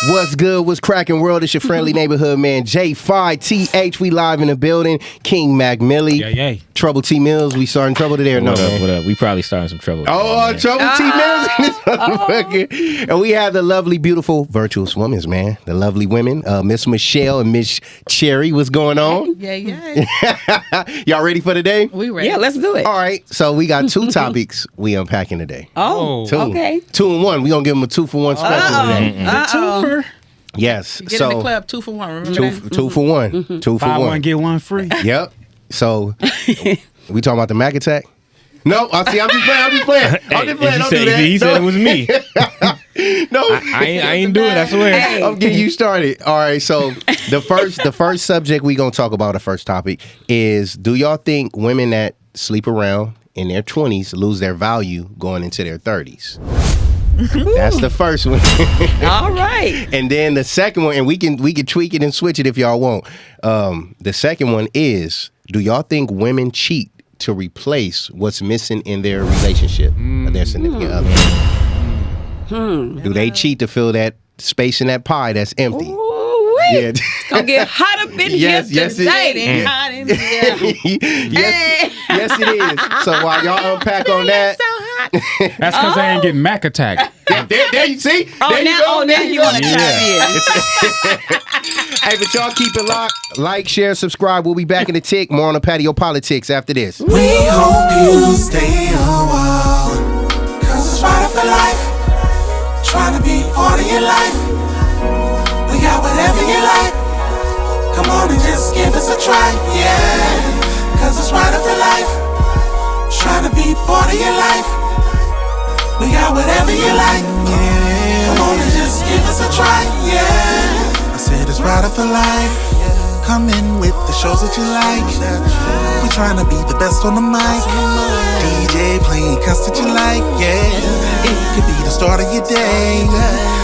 What's good? What's cracking, world? It's your friendly neighborhood man, J5TH. We live in the building. King Mac Millie. Yeah. Trouble T Mills. We starting trouble today or no? What up? We probably starting some trouble. Trouble T Mills in this motherfucker. And we have the lovely, beautiful, virtuous women, man. The lovely women, Miss Michelle and Miss Cherry. What's going on? Yeah. Y'all ready for today? We ready. Yeah, let's do it. All right. So we got two topics we unpacking today. Oh, Two. okay. 2 and 1. We gonna give them a 2-for-1 special today. Twofer. Yes. Get in the club 2 for 1. Remember that? Two for one. 2 for Buy 1. one, get one free. Yep. So we talking about the Mac attack? No, I'm just playing. Don't do that. He said it was me. No, I ain't do it. I swear. Hey. I'm getting you started. All right. So the first subject we gonna talk about, the first topic is: do y'all think women that sleep around in their 20s lose their value going into their 30s? That's the first one. All right. And then the second one, and we can tweak it and switch it if y'all want. The second one is: do y'all think women cheat to replace what's missing in their relationship or their significant other? Do they cheat to fill that space in that pie that's empty? Ooh-wee. Yeah. It's gonna get hot up in Yes, here yes, today. it Ain't hot in here. Yes, it is. So while y'all unpack on that, So hot. That's because they ain't getting Mac attacked. there you see. Oh, There you go. now you want to chime in. Hey, but y'all keep it locked. Like, share, subscribe. We'll be back in a tick. More on the Patio PolitiCz after this. We hope you stay a while, cause it's right for life. Trying to be part of your life. We got whatever you like. Come on and just give us a try, yeah. Cause it's right for life. Trying to be part of your life. We got whatever you like, yeah. Come on and just give us a try, yeah. I said it's right for life. Come in with the shows that you like. We trying to be the best on the mic. DJ playing cuts that you like, yeah. It could be the start of your day,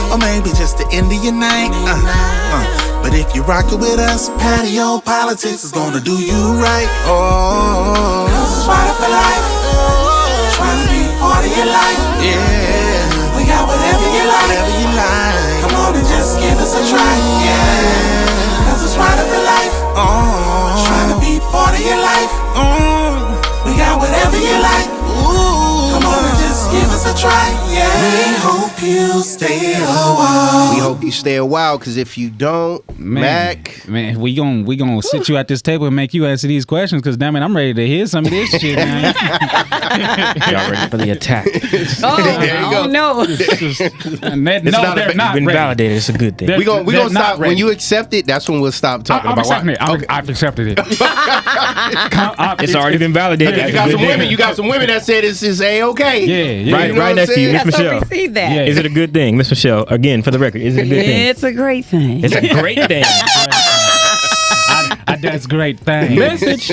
or maybe just the end of your night. But if you rock it with us, Patio PolitiCz is gonna do you right. Oh, cause it's right for life. Trying to be part of your life, yeah. We got whatever you like. Come on and just give us a try, yeah. Cause it's right for life. Oh, trying to be part of your life. We got whatever you like. Come on and just give us a try, yeah. We hope you stay a while. We hope you stay a while, because if you don't, Mac. Man, we gonna sit you at this table and make you answer these questions, because damn it, I'm ready to hear some of this shit, man. Y'all ready for the attack? Oh no. They're not been ready. validated. It's a good thing. We gonna They're not stop. When ready. you accept it, that's when we'll stop talking I'm about accepting it. I've accepted it. It's already been validated. You got some women. You got some women that said this is a-okay. Yeah. Right, You know right what next I'm to you, Miss saying? Let's Michelle. receive that. Yeah. Is it a good thing, Miss Michelle? Again, for the record, is it a good thing? It's a great thing. It's a great thing. That's great thing. Message.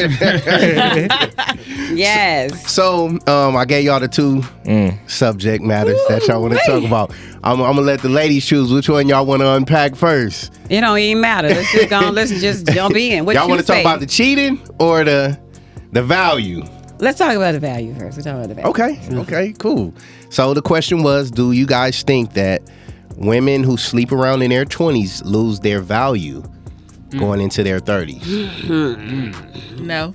Yes. So, I gave y'all the two subject matters that y'all want to talk about. I'm gonna let the ladies choose which one y'all want to unpack first. It don't even matter. Let's just jump in. What Y'all want to talk about the cheating or the value? Let's talk about the value first. Let's talk about the value. Okay, cool. So the question was, do you guys think that women who sleep around in their 20s lose their value going into their 30s? No,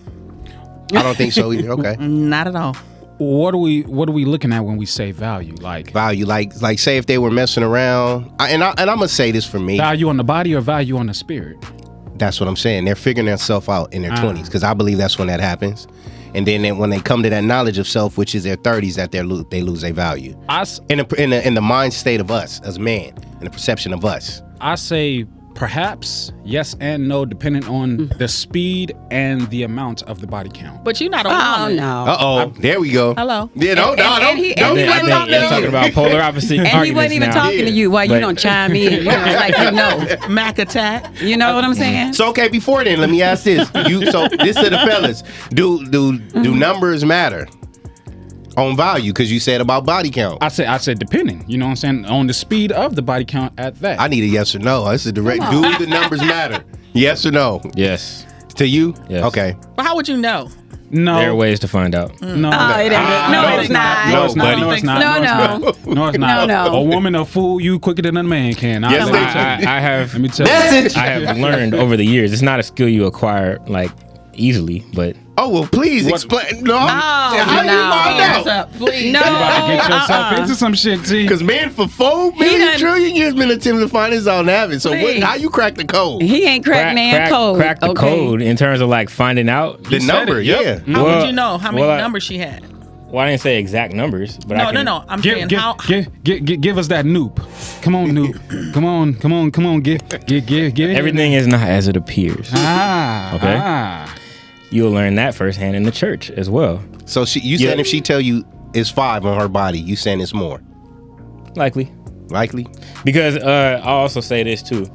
I don't think so either. Okay. not at all. What are we looking at when we say value? Like Value, like say if they were messing around, and I'm gonna say this for me. value on the body or value on the spirit? That's what I'm saying. They're figuring themselves out in their 20s, because I believe that's when that happens. And then when they come to that knowledge of self, which is their 30s, that they lose their value. In the mind state of us as men, in the perception of us. I say perhaps yes and no, depending on the speed and the amount of the body count. But you're not a Oh woman. no. There we go. Hello. Yeah, And he wasn't I think you're talking about polar opposite And he arguments wasn't even now. talking to you while you But- don't chime in. You know, like Mac attack. You know what I'm saying? So okay, before then, let me ask this. So this to the fellas. Do numbers matter on value? Because you said about body count. I said depending, you know what I'm saying, on the speed of the body count at that. I need a yes or no. This is direct. Do the numbers matter? Yes or no? Yes. To you? Yes. Okay. But how would you know? No. There are ways to find out. No. Oh, it ain't. No, it's not. No, it's not. buddy. No, it's not. No. No, it's not. No. A woman will fool you quicker than a man can. Yes, I have. Let me tell you. Message. I have learned over the years. It's not a skill you acquire like easily, but Oh, well, please explain. No. How you find Hands out? up, please. No. You about to get yourself into some shit, T. Because, man, for 4 done- million trillion years, been attempting to find his own habit. So, Please. how you crack the code? He ain't cracked man code. crack the code in terms of like finding out. The number, it, yep. yeah. How Well- would you know how many well, numbers she had? Well, I didn't say exact numbers, but I can, No. I'm saying how. Give us that Noop. Come on, Noop. Come on. Give it. Everything is not as it appears. Okay. You'll learn that firsthand in the church as well. So, you saying if she tell you it's 5 on her body, you saying it's more? Likely. Likely? Because I'll also say this too.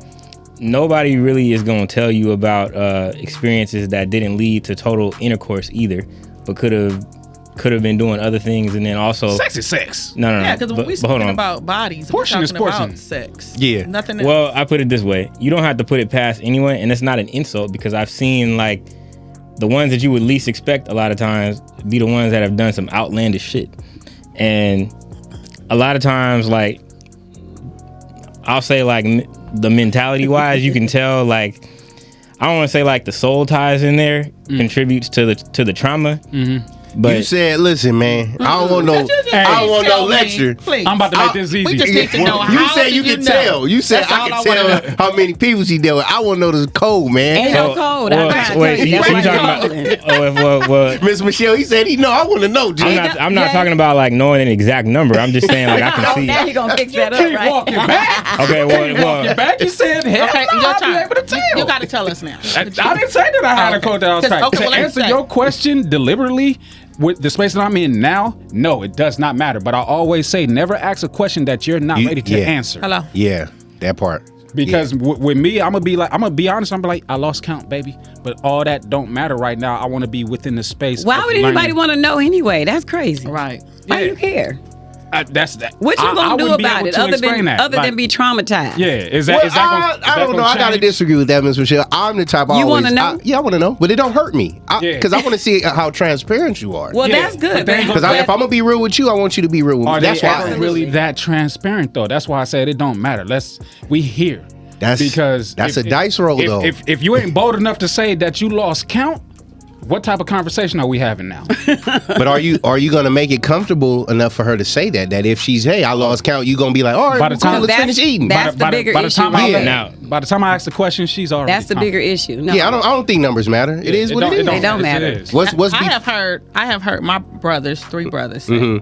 Nobody really is going to tell you about experiences that didn't lead to total intercourse either, but could have been doing other things, and then also Sex is sex. No. Yeah, because when we but hold speaking on. about bodies, Portion we're is talking portion. about sex. Yeah. Nothing else. Well, I put it this way: you don't have to put it past anyone, and it's not an insult because I've seen like the ones that you would least expect a lot of times be the ones that have done some outlandish shit, and a lot of times like I'll say like the mentality wise, you can tell like I don't want to say like the soul ties in there contributes to the trauma. But You said, listen, man, I don't want no, I don't want no Tell me, lecture. Please. I'm about to make this easy. We just need to know You how said do you can know? tell. You said That's I all can wanna tell how many people she dealt with. I want to know the code, man. Ain't no code. well, I'm trying to wait, tell you. so you That's talking why about? Well, Miss Michelle, he said he know. I want to know, G. I'm not talking about like knowing an exact number. I'm just saying like I can Oh, see. now you gonna fix that up, Keep right? walking back. Okay, well, Back, you said, hell Okay, no, your I'll be turn. able to tell. You got to tell us now. I didn't say that I had a code that I was Okay, typing. well, To let me answer say. your question deliberately, with the space that I'm in now, no, it does not matter. But I always say, never ask a question that you're not ready to answer. Hello. Yeah, that part. Because with me, I'm gonna be honest. I'm like, I lost count, baby. But all that don't matter right now. I want to be within the space. Why of would anybody learning. want to know anyway? That's crazy. Right. Why Yeah. you care? That's that. What you I gonna do wouldn't be about able it to other explain than that. Like, be traumatized? Yeah, is that Well, is that gonna, I don't know. I gotta disagree with that, Miss Michelle. I'm the type. You wanna know? I want to know, but it don't hurt me Yeah. because I want to see how transparent you are. Well, Yeah, that's good. but they ain't Because gonna- if I'm gonna be real with you, I want you to be real with me. Are That's they why. ever really that transparent though? That's why I said it don't matter. We here. Because that's a dice roll, though. If you ain't bold enough to say that you lost count, what type of conversation are we having now? But are you gonna make it comfortable enough for her to say that if she's I lost count, you gonna be like, all right, By the time- let's finish eating. That's the bigger by the issue time right I, there. Now- by the time I ask the question, she's already. That's the bigger issue. No. Yeah, I don't think numbers matter. It is what it is. They don't matter. It is. What's I have heard my brothers, 3 brothers, say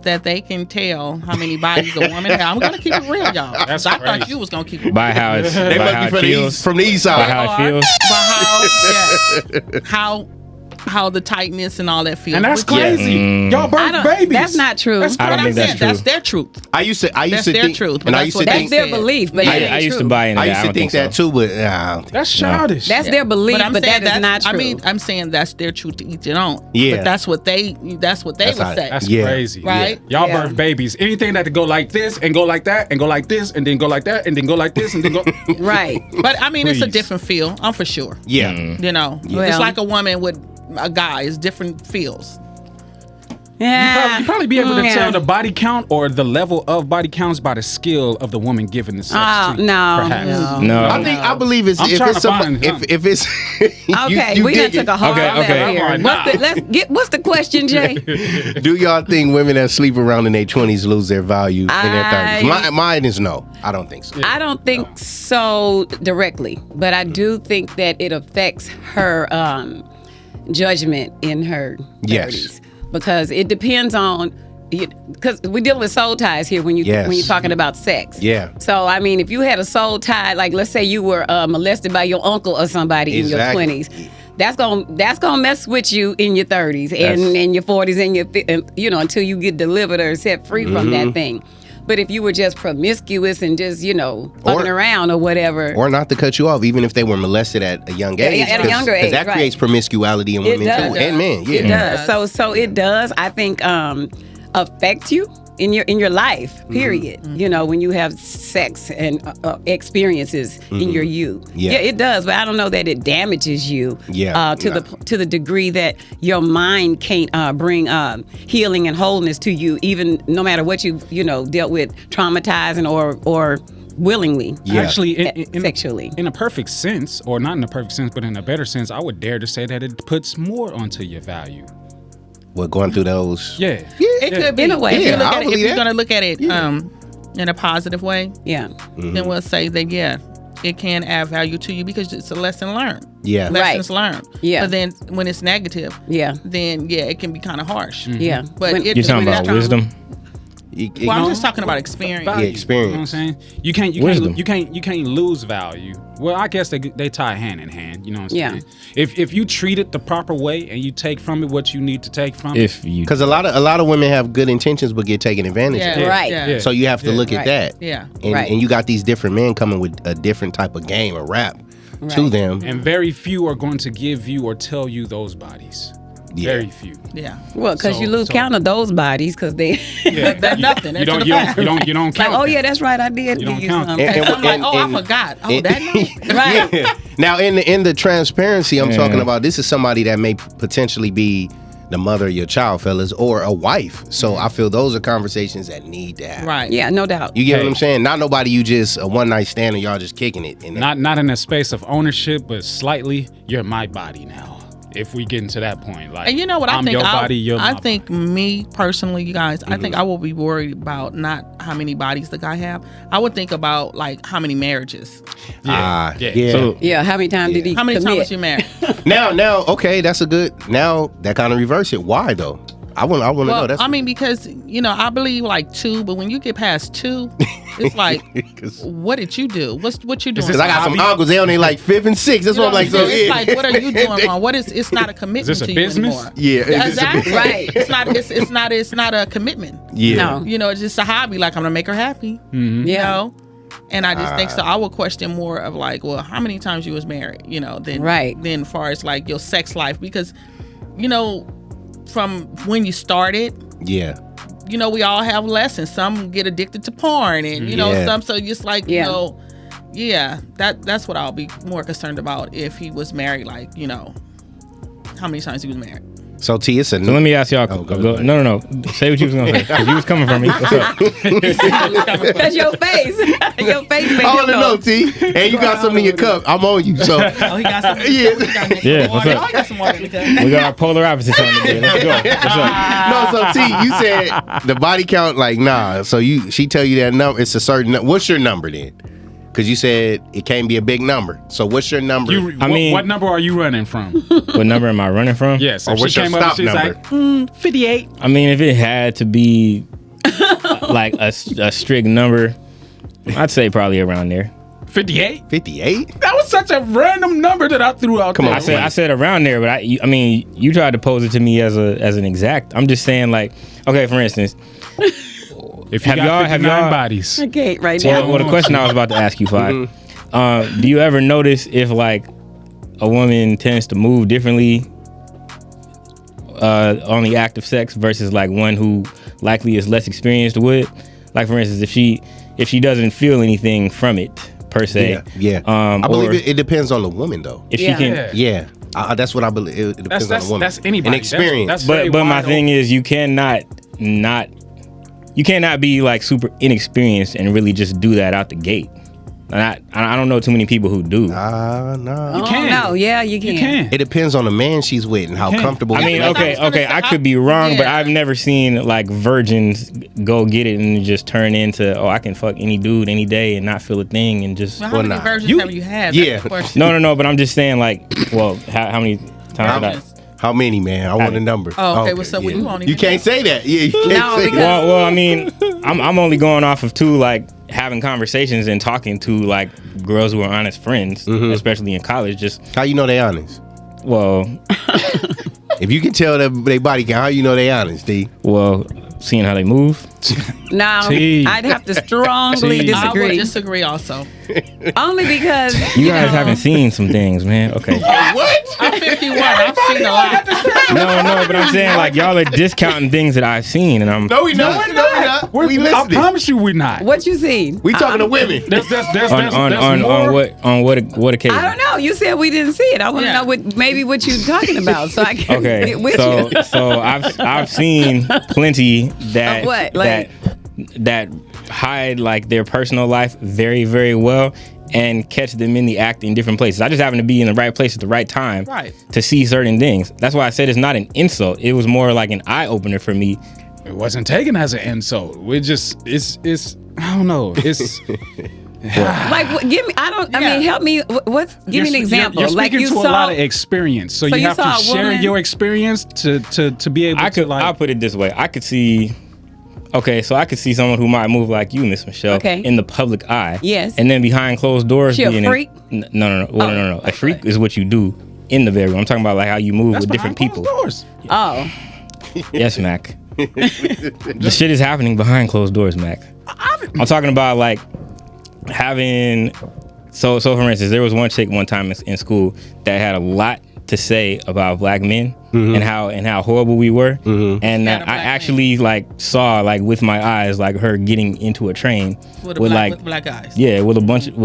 that they can tell how many bodies a woman has. I'm gonna keep it real, y'all. That's I thought crazy. you was gonna keep it by how it's They by must how be it from the feels, east, from the east by side. how it feels. But how the tightness and all that feels. And that's Which- crazy. Y'all I birth don't- babies. that's not true. That's I don't But think I'm that's saying true. that's their truth. I used to That's think, their truth, but and I that's used to what they think, That's their said. belief, but Yeah. that ain't I used to true. buy into I that. used I to don't think that so. too, but I don't think That's childish. That's their belief, I'm but saying that is not true. I mean, I'm saying that's their truth to each their own. Yeah. But that's what they That's would how- say. That's Yeah. crazy. Right? Y'all Yeah. birth babies. Anything that could go like this and go like that and go like this and then go like that and then go like this and then go. Right. But I mean, it's a Please. different feel. I'm for sure. Yeah. You know, Well. it's like a woman with a guy. It's different feels. Yeah. You probably be able to Yeah. tell the body count or the level of body counts by the skill of the woman given the sex. Oh, too, no. perhaps. No. I believe it's I'm if trying it's to find if it's Okay, you we done dig it. took a hard Okay, left okay. here. Nah. What's the question, Jay? Do y'all think women that sleep around in their 20s lose their value in their 30s? Mine is no. I don't think so. I don't think so directly, but I do think that it affects her judgment in her 30s. Yes. Because it depends on, because we're dealing with soul ties here when Yes. you're talking about sex. Yeah. So I mean, if you had a soul tie, like let's say you were molested by your uncle or somebody Exactly. in your 20s, that's gonna mess with you in your 30s and in your 40s and until you get delivered or set free from that thing. But if you were just promiscuous and just fucking around or whatever, Or not to cut you off, even if they were molested at a young age. at a younger age, that right. creates promiscuity in women does. too, and men. Yeah. it does. So it does. I think affect you in your life, period. You know, when you have sex and experiences in your youth. Yeah. It does, but I don't know that it damages you to the degree that your mind can't bring healing and wholeness to you, even no matter what you dealt with, traumatizing or willingly. Yeah. Actually, sexually. In a perfect sense, or not in a perfect sense, but in a better sense, I would dare to say that it puts more onto your value. What, going through those? Yeah. It could be. In a way. If, Yeah, if you're going to look at it in a positive way, then we'll say that, it can add value to you because it's a lesson learned. Yeah. Lessons learned. Yeah. But then when it's negative, then it can be kind of harsh. Yeah. But You're talking about wisdom? Well, I'm just talking about experience. Value, experience. You know what I'm saying? You can't lose value. Well, I guess they tie hand in hand. You know what I'm saying? If you treat it the proper way and you take from it what you need to take from it. Because a lot of women have good intentions but get taken advantage of. Right. Yeah. So you have to look at that. Yeah. And you got these different men coming with a different type of game or rap to them. And very few are going to give you or tell you those bodies. Yeah. Very few. Yeah. Well, because you lose count of those bodies because they. They're nothing. You don't count. Like, oh yeah, that's right. I did. You don't give count. some. And I'm like, I forgot. Oh, that night. Right. Yeah. Now, in the transparency, I'm talking about, this is somebody that may potentially be the mother of your child, fellas, or a wife. So I feel those are conversations that need to happen. Right. Yeah, no doubt. You get what I'm saying? Not nobody you just a one night stand and y'all just kicking it. And Not in a space of ownership, but slightly, you're my body now. If we get into that point, like, And you know what I'm I think? your body, you're my I think body. me personally, you guys, I think I will be worried about not how many bodies the guy have. I would think about like how many marriages. yeah. So, Yeah, how many times did he How many commit? times was you married? Now, okay, that's a good. Now that kind of reverse it. Why though? I want to know. Well, That's I mean, because I believe like 2, but when you get past 2, it's like, what did you do? What you doing? because I got some uncles. They only like 5th and 6th. That's You know what I'm like. So it's yeah. like, what are you doing wrong? It's not a commitment Is this a to business? you anymore. Yeah, it's Exactly. Right. It's not a commitment. Yeah. No. It's just a hobby. Like, I'm gonna make her happy. Yeah. And I just think so. I would question more of like, well, how many times you was married? Than as far as like your sex life, because from when you started, Yeah. we all have lessons. Some get addicted to porn, and some. So just like that's what I'll be more concerned about if he was married. Like, how many times he was married. So T, it's a So let me ask y'all. go No. Say what you was gonna say. 'Cause you was coming from me. What's up? That's your face. Your face makes I you want to know, T. And you got something in your cup. I'm on you. So Oh, he got some. Yeah. Yeah, what's water. up? Oh, I got some water in the cup. We got our polar opposites on today. Let's go. What's up? no, so T, you said the body count, like, nah. So she tell you that number. It's a certain. What's your number then? Because you said it can't be a big number. So what's your number? What number are you running from? What number am I running from? Yes. Or If what's she your came up stop and she's number? like, 58. I mean, if it had to be like a strict number, I'd say probably around there. 58? 58? That was such a random number that I threw out Come there. on. I said around there, but I mean, you tried to pose it to me as an exact. I'm just saying, like, okay, for instance, If you got 59 bodies. Okay, right now. well, the question I was about to ask you, Five, do you ever notice if like a woman tends to move differently on the act of sex versus like one who likely is less experienced would? Like, for instance, if she doesn't feel anything from it per se, Yeah. I believe it depends on the woman, though. if she can. Yeah. That's what I believe. It depends on the woman. That's anybody. And experience. That's very But my wide thing open. is, you cannot be like super inexperienced and really just do that out the gate. And I don't know too many people who do. No. You can. No, yeah, you can. You can. It depends on the man she's with and how can. comfortable. I mean, that's what I was gonna okay, say. I could be wrong, but Yeah. I've never seen like virgins go get it and just turn into, I can fuck any dude any day and not feel a thing and just. Well, how many versions have you had? Yeah. That's the question. No, but I'm just saying, like, well, how many times did I? Versions. How many, man? I want a number. Oh, okay. Well, so yeah. you won't You even can't say that. Yeah, you can't No, say because- that. Well, I mean, I'm only going off of like having conversations and talking to like girls who are honest friends, especially in college. Just How you know they honest? well, If you can tell that they body count, how you know they honest, D? well, seeing how they move. Now, T. I'd have to strongly T. I would disagree. disagree also. Only because You guys haven't seen some things, man. Okay. What? I'm 51. I've seen a lot. No, but I'm saying like y'all are discounting things that I've seen, and I'm. No, we not. No, we not. We I listening. promise you we're not. what you seen? We talking to women. There's On more. what occasion? I don't know. You said we didn't see it. I want to know what what you're talking about, so I can Okay, get with you. so I've seen plenty that Of what? Like- that hide like their personal life very, very well and catch them in the act in different places. I just happen to be in the right place at the right time to see certain things. That's why I said it's not an insult. It was more like an eye opener for me. It wasn't taken as an insult. We just it's I don't know. It's Like, give me. I don't. I mean, help me. Give me an example. You're speaking like you to saw a lot of experience, so you you have saw to a share woman- your experience to be able to like. I'll put it this way. I could see. Okay, so I could see someone who might move like you, Miss Michelle, in the public eye. Yes. And then behind closed doors, She a being freak? No. A freak is what you do in the bedroom. I'm talking about like how you move with different people. Doors. Oh, Yes, Mac. The shit is happening behind closed doors, Mac. I'm talking about like having. So for instance, there was one chick one time in school that had a lot to say about black men and how horrible we were, and that I actually like saw like with my eyes like her getting into a train With black guys. Yeah, with a bunch of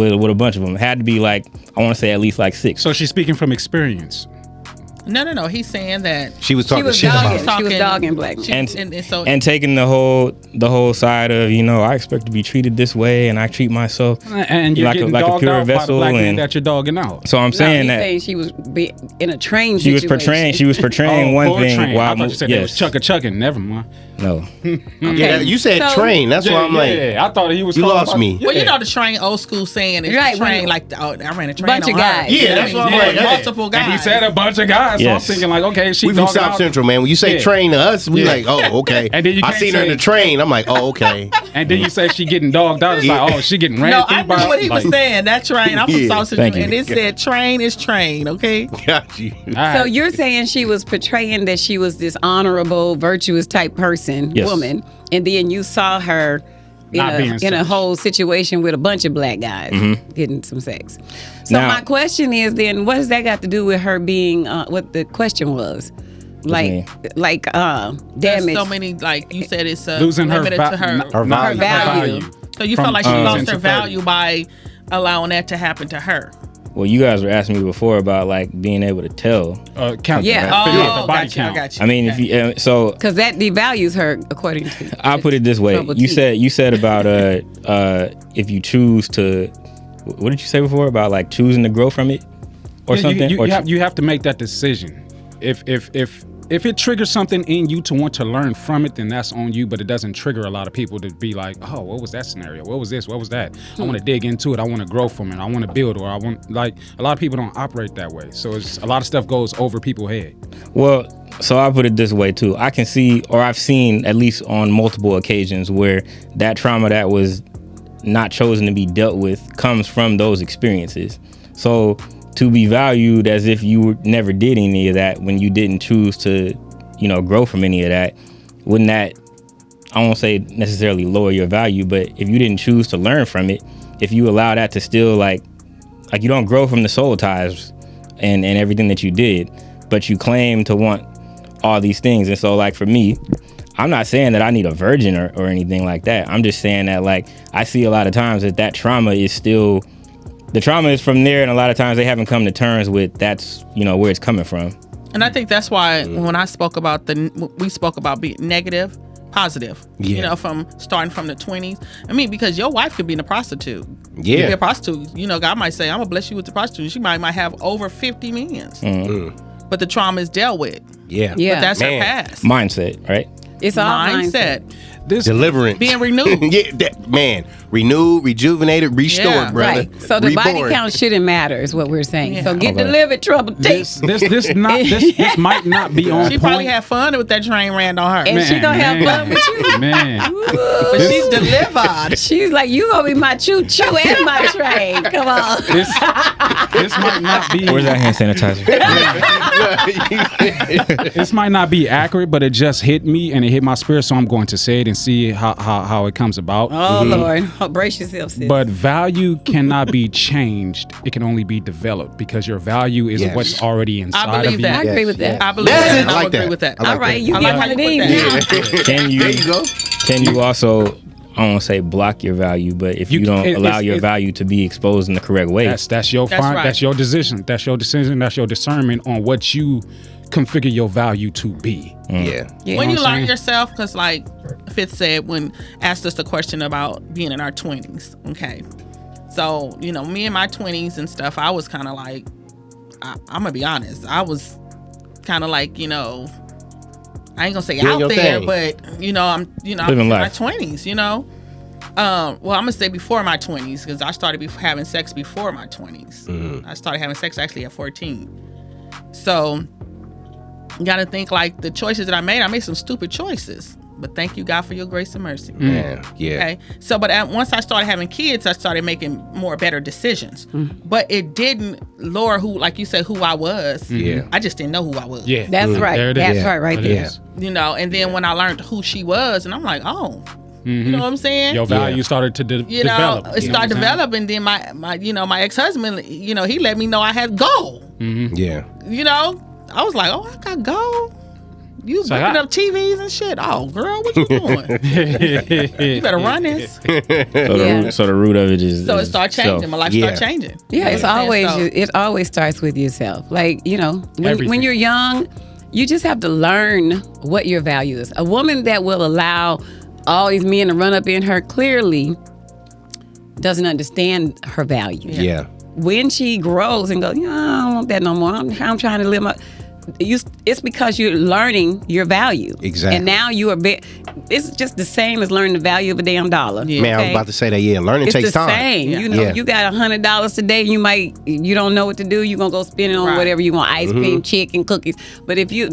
them. It had to be like I want to say at least like 6. So she's speaking from experience. No. He's saying that She was talking was shit dogging. about She was dogging black men. and taking the whole side of I expect to be treated this way and I treat myself And you're like getting a dogged pure out by the vessel black man and that you're dogging out. so I'm saying he's that saying she was in a train. she was situation. portraying one thing I while thought you said they was chucking. Never mind. no. Yeah, you said So- train. That's why I'm like, I thought he was. you talking lost about- me. Well, you know the train old school saying is Right, the train when- like I ran a train Bunch on of her. guys. Yeah, that's what I'm Yeah, like. yeah. multiple guys. And he said a bunch of guys. So I'm Yes. thinking like, okay, she We from dogging South out. Central, man. When you say Yeah. train to us, we Yeah. like, oh, okay. And then you I can't seen her in say- the train. I'm like, oh, okay. And then you say she getting dogged out. It's like, oh, she getting ran No, through I knew by. what he was like, saying. That train, I'm from Yeah. South Central, Thank you. and it said train is train, okay? Got you. all right. So you're saying she was portraying that she was this honorable, virtuous type person, Yes. woman, and then you saw her Not being in a such. whole situation with a bunch of black guys getting some sex. So Now- my question is then, what does that got to do with her being? What the question was? mean? There's Damage. so many, like you said, it's losing her, limited to her. Her value. value. So you From felt like she 10s lost into her 30s. value by allowing that to happen to her. Well, you guys were asking me before about like being able to tell. Count. Yeah. Figure out the Oh, body got you, I count. got you. I mean, Okay. if you so Because that devalues her, according to. I'll put it this way. Trouble You T. said about if you choose to, what did you say before about like choosing to grow from it or Yeah, something? You have to make that decision. If it triggers something in you to want to learn from it, then that's on you. But it doesn't trigger a lot of people to be like, oh, what was that scenario? What was this? What was that? I want to dig into it. I want to grow from it. I want to build, or I want like a lot of people don't operate that way. So it's a lot of stuff goes over people's head. Well, so I'll put it this way too. I can see, or I've seen at least on multiple occasions where that trauma that was not chosen to be dealt with comes from those experiences. So to be valued as if you never did any of that when you didn't choose to, grow from any of that, wouldn't that, I won't say necessarily lower your value, but if you didn't choose to learn from it, if you allow that to still like you don't grow from the soul ties and everything that you did, but you claim to want all these things. And so like for me, I'm not saying that I need a virgin or anything like that. I'm just saying that like I see a lot of times that trauma is still, the trauma is from there, and a lot of times they haven't come to terms with that's where it's coming from. And I think that's why when I spoke about we spoke about being negative, positive. Yeah. From starting from the 20s. I mean, because your wife could be a prostitute. Yeah. You be a prostitute. God might say, I'm gonna bless you with the prostitute. She might have over 50 millions. But the trauma is dealt with. Yeah. Yeah. But that's Man. her past. Mindset, right? It's all mindset. mindset. deliverance, being renewed. Yeah, man, renewed, rejuvenated, restored, Yeah. brother. Right. So the Reborn. body count shouldn't matter, is what we're saying. Yeah. So get Okay. delivered, trouble tape. This might not be on She point. probably had fun with that train ran on her. And she gonna have fun with you. Man, But she's delivered. She's like, you gonna be my choo-choo and my train. Come on. this might not be. Where's that hand sanitizer? This might not be accurate, but it just hit me and it hit my spirit, so I'm going to say it and see how it comes about. Oh, Lord. Oh, brace yourself, sis. But value cannot be changed. It can only be developed because your value is Yes. what's already inside believe of you. that. I agree with that. I believe That's that. it. I I like would agree that. with that. I like All right, that. you I get like one how of you these put now. that. Can you? There you go. Can you also? I don't want to say block your value, but if you don't allow your value to be exposed in the correct way, That's your That's right. that's your decision. That's your decision. That's your discernment on what you configure your value to be. Yeah. Yeah. When know you what I'm learn saying? yourself, because like Fifth said when asked us the question about being in our 20s. Okay, so me in my 20s and stuff, I was kind of like, I'm gonna be honest, I was kind of like, I ain't gonna say Doing out your there, thing. but I'm I'm Living in my life. 20s. Well, I'm gonna say before my 20s because I started having sex before my 20s. I started having sex actually at 14. So you got to think like the choices that I made some stupid choices. But thank you, God, for your grace and mercy. Man, yeah. Okay. So, but once I started having kids, I started making more better decisions. But it didn't lower like you said, who I was. Yeah. I just didn't know who I was. Yeah, That's right. There it is. That's right It there. is. And then when I learned who she was, and I'm like, oh, you know what I'm saying? Your value started to develop. It you know started what I'm saying? developing. Then my ex-husband, he let me know I had goal. Yeah. I was like, oh, I got goal. You So booking up TVs and shit. Oh, girl, what you doing? You better run this. so the root of it is. So it started changing. My life started changing. Yeah, it's You know what I'm always saying? it always starts with yourself. Like, when Everything. you're young, you just have to learn what your value is. A woman that will allow all these men to run up in her clearly doesn't understand her value. Yeah. When she grows and goes, I don't want that no more. I'm trying to live my. It's because you're learning your value. Exactly. And now you are. It's just the same as learning the value of a damn dollar. Yeah. Man, I was about to say that. Yeah, learning It's takes the time. same. Yeah. You Yeah. you got $100 today. You don't know what to do. You're gonna go spend it on Right. whatever you want, ice cream, chicken, cookies. But if you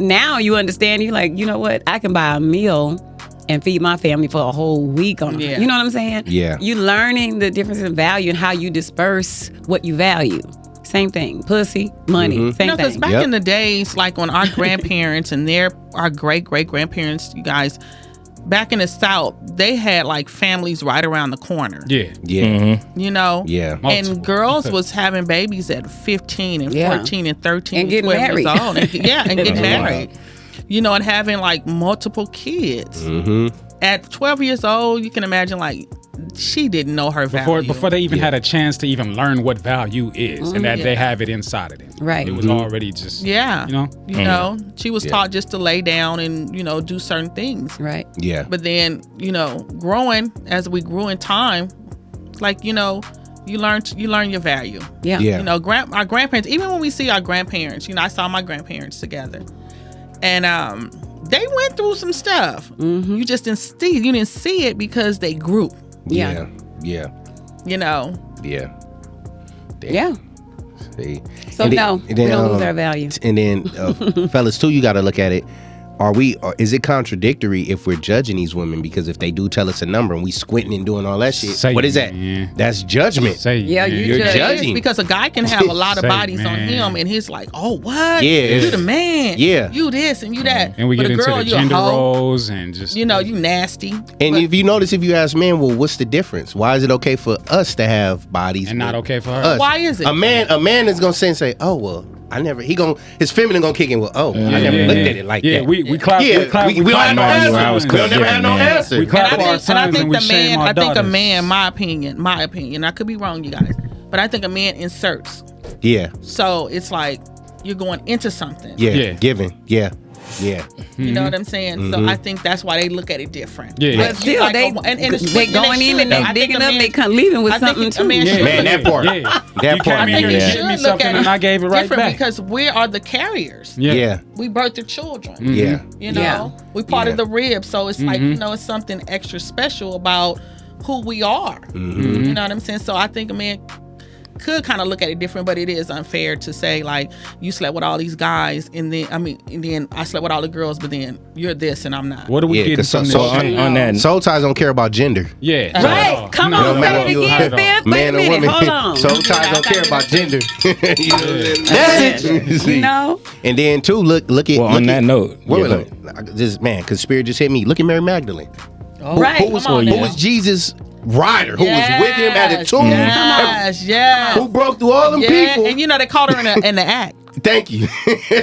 understand, you're like, you know what? I can buy a meal and feed my family for a whole week on. Yeah. You know what I'm saying? Yeah. You learning the difference in value and how you disperse what you value. Same thing. Pussy, money, same Because thing. back Yep. in the days, like when our grandparents and our great grandparents, you guys, back in the South, they had like families right around the corner. Yeah. Yeah. Yeah. And girls was having babies at 15 and Yeah. 14 and 13 And getting 12 years married. old. And getting married. And having like multiple kids. At 12 years old, you can imagine like she didn't know her value. Before they even had a chance to even learn what value is and that Yeah. they have it inside of them. Right. It was already just, Yeah. you know? She was taught just to lay down and, do certain things. Right. Yeah. But then, growing as we grew in time, like, you learn your value. Yeah. Yeah. Our grandparents, even when we see our grandparents, I saw my grandparents together. And they went through some stuff. You just didn't see it because they grew. Yeah. Yeah. Yeah. Yeah. See? So And then- no, and we then, don't lose our value. And then, fellas, too, you got to look at it. Is it contradictory if we're judging these women? Because if they do tell us a number and we squinting and doing all that shit, Say what is that? man. That's judgment. Say, Yeah, man. you're You're judging. Because a guy can have a lot of Say, bodies on man. him, and he's like, "Oh, what? Yeah. You the man. Yeah. You this and you that." And we But get a into girl, the you a gender hoe. roles and just, You nasty. And But- if you notice, if you ask men, well, what's the difference? Why is it okay for us to have bodies and not but okay for her. us? Why is it? A man is gonna say, oh well, I never. His feminine gonna kick in. Well, oh, I never looked at it like Yeah, that. we clap. Yeah, we clap. we don't have no Mind you, I answer. was We don't never different, have no man. answer. We clap And for our I sons think and we the shame man, our I think a daughters. man, my opinion, I could be wrong, you guys, but I think a man inserts. Yeah, So it's like you're going into something. yeah, Yeah. giving, yeah. Yeah. You know what I'm saying? So I think that's why they look at it different. Yeah. But still, they going in and they digging up, they come leaving with something too. Man, that part. Yeah. That You part. came in here you and should gave me look something at and I gave it right different back. because we are the carriers. Yeah. We birth the children. Yeah. You know, Yeah. we part Yeah. of the rib, so it's like it's something extra special about who we are. You know what I'm saying? So I think a man could kind of look at it different, but it is unfair to say like you slept with all these guys and then I slept with all the girls, but then you're this and I'm not. What are we Yeah, getting 'cause from so- this? on that. Soul ties don't care about gender. Yeah. Right. Come No, on, no, say no, it you again, no. Fifth. Wait a Man or minute. woman. Hold on. Soul ties don't care about gender. You know what I'm saying? Message. See? No. And then too, look at. Well, look on that at- note, wait, yeah, wait, just man, because Spirit just hit me. Look at Mary Magdalene. Right. Who was, Come on who now. was Jesus' rider? Who was with him at the tomb? Yes. Who broke through all them Yeah, people? and you know they called her in the act. Thank you.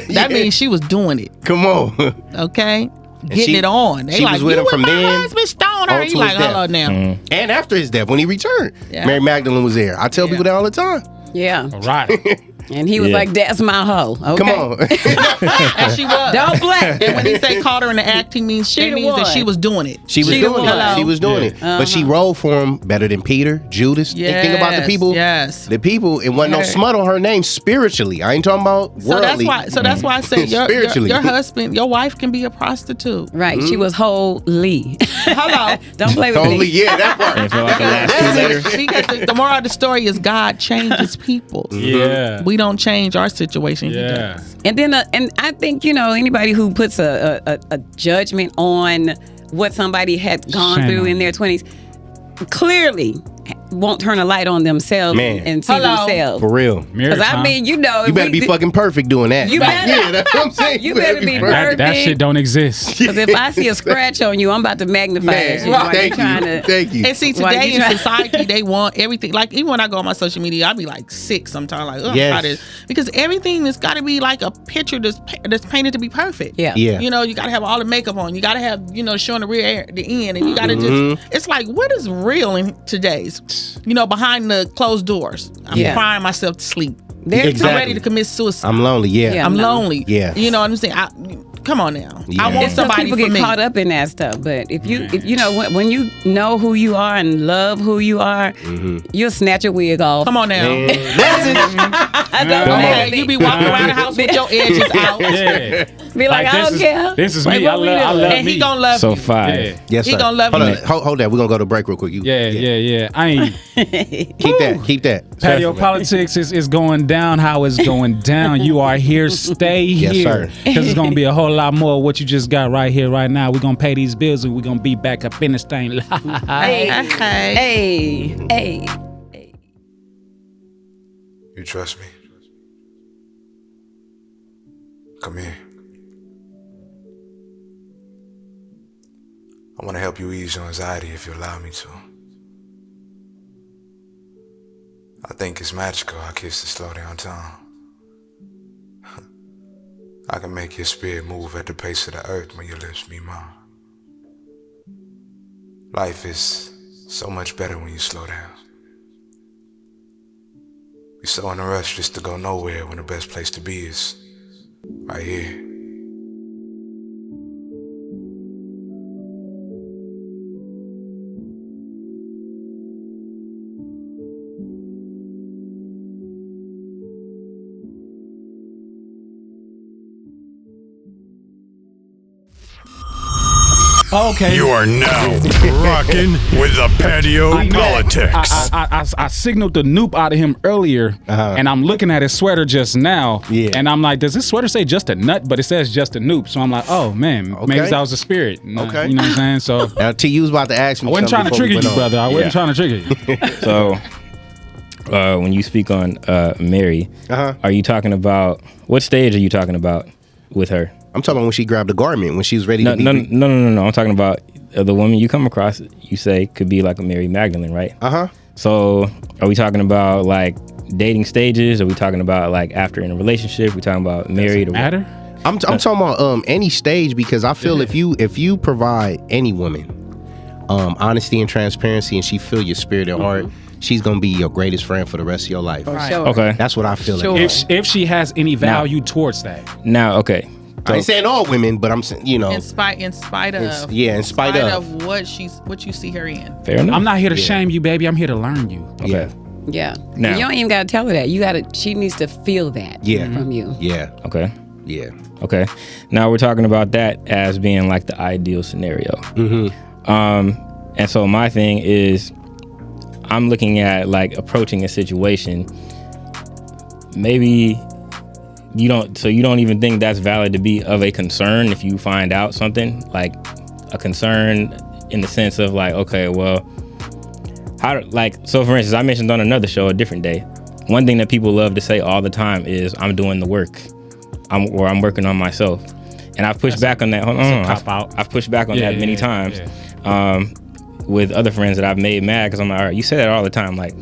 That means she was doing it. Come on. Okay, getting she- it on. They she like was with you him from my then husband stoned her. on He to like his death. hello now. And after his death, when he returned, Yeah. Mary Magdalene was there. I tell people that all the time. Yeah. Right. And he was Yeah. like, that's my hoe. Okay. Come on. And she was. Don't play. And when he say called her in the act, he means She it the means that one. she was doing it. She was She the doing one. it. She was doing Yeah. it. But she rolled for him better than Peter, Judas. Think about the Yes, people. yes. The people, it wasn't no Right. smut on her name spiritually. I ain't talking about worldly. So that's why I say Spiritually. your husband, your wife can be a prostitute. Right. She was holy. Hello. Don't play with Only, me. yeah, that part. And for like the last two letters. Because the moral of the story is God changes people. Yeah. We don't change our situation. He Yeah. does. And then, and I think, anybody who puts a judgment on what somebody had gone Shame through on in their 20s clearly won't turn a light on themselves Man. and see Hello. themselves. For real. Marriage, Because I huh? mean, You if better we- be fucking perfect doing that. You better- Yeah, that's what I'm saying. You better be perfect. that shit don't exist. Because if I see a scratch on you, I'm about to magnify it. Man, thank you. Thank you. And see, Why today you in try- society, they want everything. Like, even when I go on my social media, I be like sick sometimes. Like, ugh, Yes. how this? Because everything has got to be like a picture that's painted to be perfect. Yeah. Yeah. You know, you got to have all the makeup on. You got to have, showing the rear, the end. And you got to just, it's like, what is real in today's, behind the closed doors? I'm Yeah. crying myself to sleep. Exactly. I'm ready to commit suicide. I'm lonely. Yeah. Yeah. I'm no. lonely. Yeah. You know what I'm saying? Come on now. Yeah. I want It's some somebody people for get me. caught up in that stuff, but if when you know who you are and love who you are, you'll snatch your wig off. Come on now. I don't Come play on. with You me. be walking around the house with your edges out. Yeah. Be like, I don't care. This is Like, me. what I we love doing? And me. he gonna love So you. 5. Yeah. Yes, He sir. gonna love hold you. on. Hold that. We're going to go to break real quick. Yeah. I ain't. Keep that. Patio politics is going down how it's going down. You are here, stay Yes, here. sir. Because it's going to be a whole lot more of what you just got right here, right now. We're going to pay these bills and we're going to be back up in this thing. Hey. Hey. You trust me? Come here. I want to help you ease your anxiety if you allow me to. I think it's magical how kisses slow down time. I can make your spirit move at the pace of the earth when your lips meet mine. Life is so much better when you slow down. We're so in a rush just to go nowhere when the best place to be is right here. Okay. You are now rocking with the Patio PolitiCz. I signaled the noop out of him earlier, and I'm looking at his sweater just now, and I'm like, does this sweater say just a nut? But it says just a noop. So I'm like, oh man, maybe that was a spirit. Okay. You know what I'm saying? So Now, T, was about to ask me. I wasn't trying to trigger you, something brother. I wasn't Yeah. trying to trigger you. So, when you speak on Mary, are you talking about, what stage are you talking about with her? I'm talking about when she grabbed the garment, when she was ready No, to be. no. I'm talking about the woman you come across, you say could be like a Mary Magdalene, right? So, are we talking about like dating stages? Are we talking about like after in a relationship? We talking about married or Matter? I'm talking about any stage, because I feel if you provide any woman honesty and transparency, and she feel your spirit and heart, she's gonna be your greatest friend for the rest of your life. Sure. Okay. That's what I feel. Sure. Like. If she has any value towards that. Now, okay. I ain't saying all women, but I'm saying, in spite of in spite of what you see her in. Fair enough. I'm not here to shame you, baby. I'm here to learn you. Yeah. Yeah. Now- You don't even gotta tell her that. She needs to feel that from you. Yeah. Okay. Yeah. Okay. Now we're talking about that as being like the ideal scenario. And so my thing is, I'm looking at like approaching a situation. Maybe you don't even think that's valid to be of a concern if you find out something, like a concern in the sense of like, okay, well, so for instance, I mentioned on another show a different day, one thing that people love to say all the time is I'm doing the work, I'm working on myself. And I've pushed back on that. I've pushed back on that many times with other friends that I've made mad because I'm like, all right, you say that all the time. Like,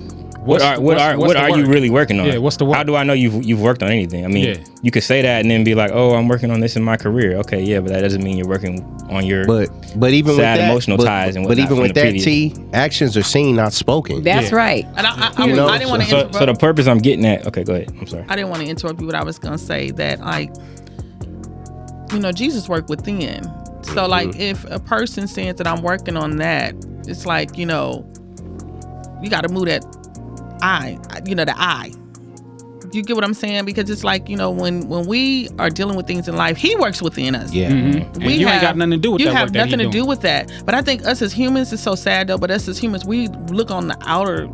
what are you really working on? Yeah, what's the work? How do I know you've worked on anything? I mean, you could say that and then be like, oh, I'm working on this in my career. Okay, yeah, but that doesn't mean you're working on your but even sad with that, emotional ties and but whatnot. even with that, T, actions are seen, not spoken. That's right. And I didn't want to interrupt. So the purpose I'm getting at. Okay, go ahead. I'm sorry. I didn't want to interrupt you, but I was gonna say that, like, Jesus worked within. So like, if a person says that I'm working on that, it's like, you got to move that the I. You get what I'm saying? Because it's like, when we are dealing with things in life, he works within us. Yeah. Mm-hmm. You ain't got nothing to do with that. You have work nothing that to do with that. But I think us as humans, it's so sad though, but us as humans, we look on the outer,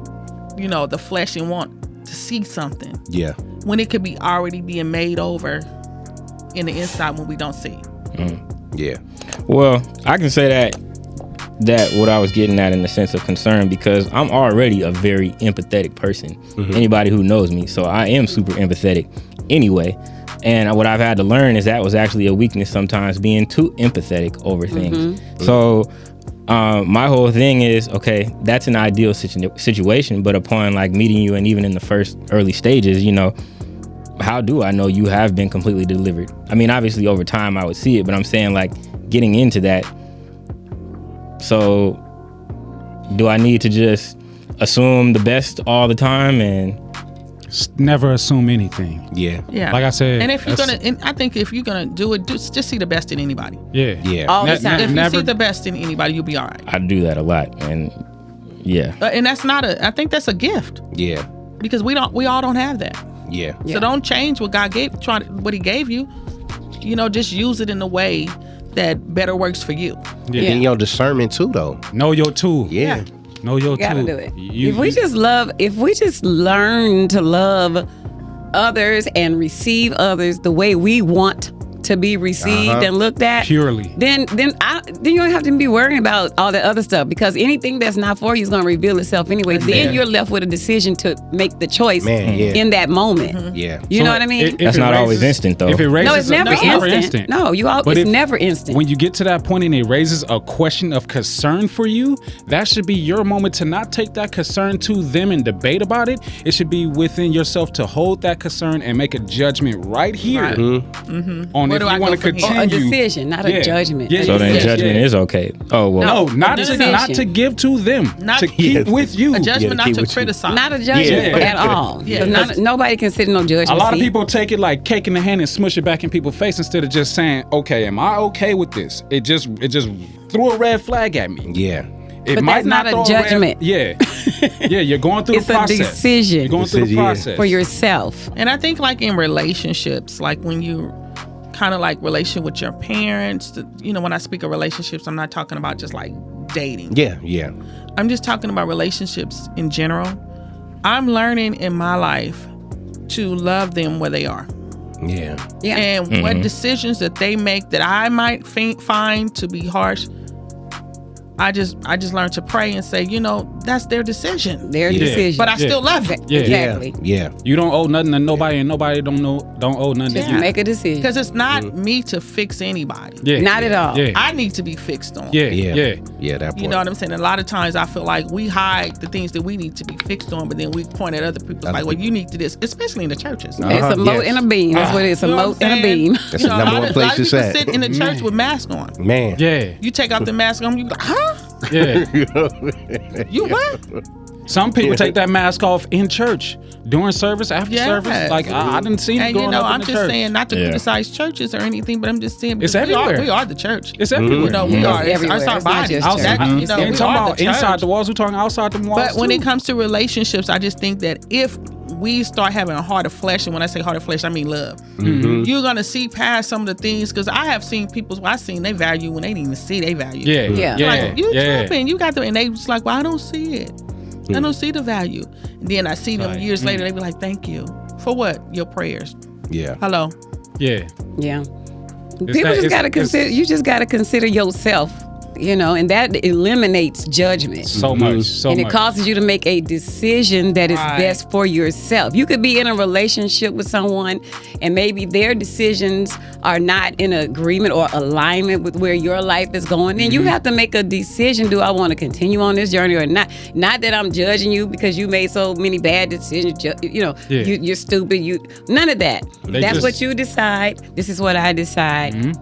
the flesh and want to see something. Yeah. When it could be already being made over in the inside when we don't see. Yeah. Well, I can say that what I was getting at in the sense of concern, because I'm already a very empathetic person. Anybody who knows me, so I am super empathetic anyway. And what I've had to learn is that was actually a weakness sometimes, being too empathetic over things. So my whole thing is, okay, that's an ideal situation, but upon like meeting you and even in the first early stages, how do I know you have been completely delivered? I mean, obviously over time I would see it, but I'm saying like getting into that. So do I need to just assume the best all the time and never assume anything? Yeah. Yeah. Like I said, and I think if you're gonna do it, just see the best in anybody. Yeah. Yeah. All the time. If you see the best in anybody, you'll be all right. I do that a lot, and yeah. And that's I think that's a gift. Yeah. Because we all don't have that. Yeah. So don't change what God gave, what he gave you. Just use it in a way that better works for you. Yeah. And your discernment too, though. Know your tool. Yeah. Know your You gotta tool. do it. If we just learn to love others and receive others the way we want to be received and looked at Purely. then you don't have to be worrying about all the other stuff, because anything that's not for you is going to reveal itself anyway. Then you're left with a decision to make the choice in that moment. Yeah. You know what I mean? That's not always instant, though. If it raises, No, it's never instant. No, it's never instant. When you get to that point and it raises a question of concern for you, that should be your moment to not take that concern to them and debate about it. It should be within yourself to hold that concern and make a judgment right here on if you want to continue. A decision, not a judgment. Yeah, So then judgment is okay. Oh well. No, not to give to them. Not to keep with you. A judgment, not to with you. criticize. Not a judgment at all. Yeah. Nobody can sit in no judgment. A lot of seat. people take it like cake in the hand and smush it back in people's face instead of just saying, "Okay, am I okay with this?" It just threw a red flag at me. Yeah. It But might that's not a throw judgment. Yeah, you're going through It's the a process. decision. You're going through the Decision, yeah. process for yourself. And I think like in relationships, like when you kind of like relation with your parents, when I speak of relationships, I'm not talking about just like dating. Yeah. Yeah. I'm just talking about relationships in general. I'm learning in my life to love them where they are. Yeah. Yeah. And what decisions that they make that I might find to be harsh, I just learned to pray and say, that's their decision. Their decision. But I still love it. Yeah. Exactly. Yeah. You don't owe nothing to nobody, and nobody don't owe nothing Just to you. make a decision. Because it's not me to fix anybody. Yeah. Not at all. Yeah. I need to be fixed on. Yeah. Yeah. Yeah. Yeah. That part. You know what I'm saying? A lot of times I feel like we hide the things that we need to be fixed on, but then we point at other people like, well, you need to this, especially in the churches. It's a moat yes. and a beam. That's what it is. A You know moat what I'm and a saying? beam. That's the number one a lot place of it's people at. sit in the church with masks on. Man. Yeah. You take off the mask on, you be like, huh? Yeah. You what? Some people take that mask off in church during service, after service. Like I didn't see it growing up in the church. I'm just saying not to criticize churches or anything, but I'm just saying it's everywhere. We are the church. It's everywhere. We are. Everywhere. It's our body. We ain't talking about inside the walls. We're talking outside the walls. But when it comes to relationships, I just think that if we start having a heart of flesh, and when I say heart of flesh, I mean love. You're gonna see past some of the things, because I have seen people who I seen they value when they didn't even see they value. Like, you tripping, you got them, and they was like, well, I don't see it. I don't see the value. And then I see them years later, they be like, thank you. For what? Your prayers. Yeah. Hello. Yeah. People just gotta consider. You just gotta consider yourself. And that eliminates judgment. So much. And it causes you to make a decision that is best for yourself. You could be in a relationship with someone and maybe their decisions are not in agreement or alignment with where your life is going. And you have to make a decision. Do I want to continue on this journey or not? Not that I'm judging you because you made so many bad decisions. You're stupid. None of that. That's what you decide. This is what I decide.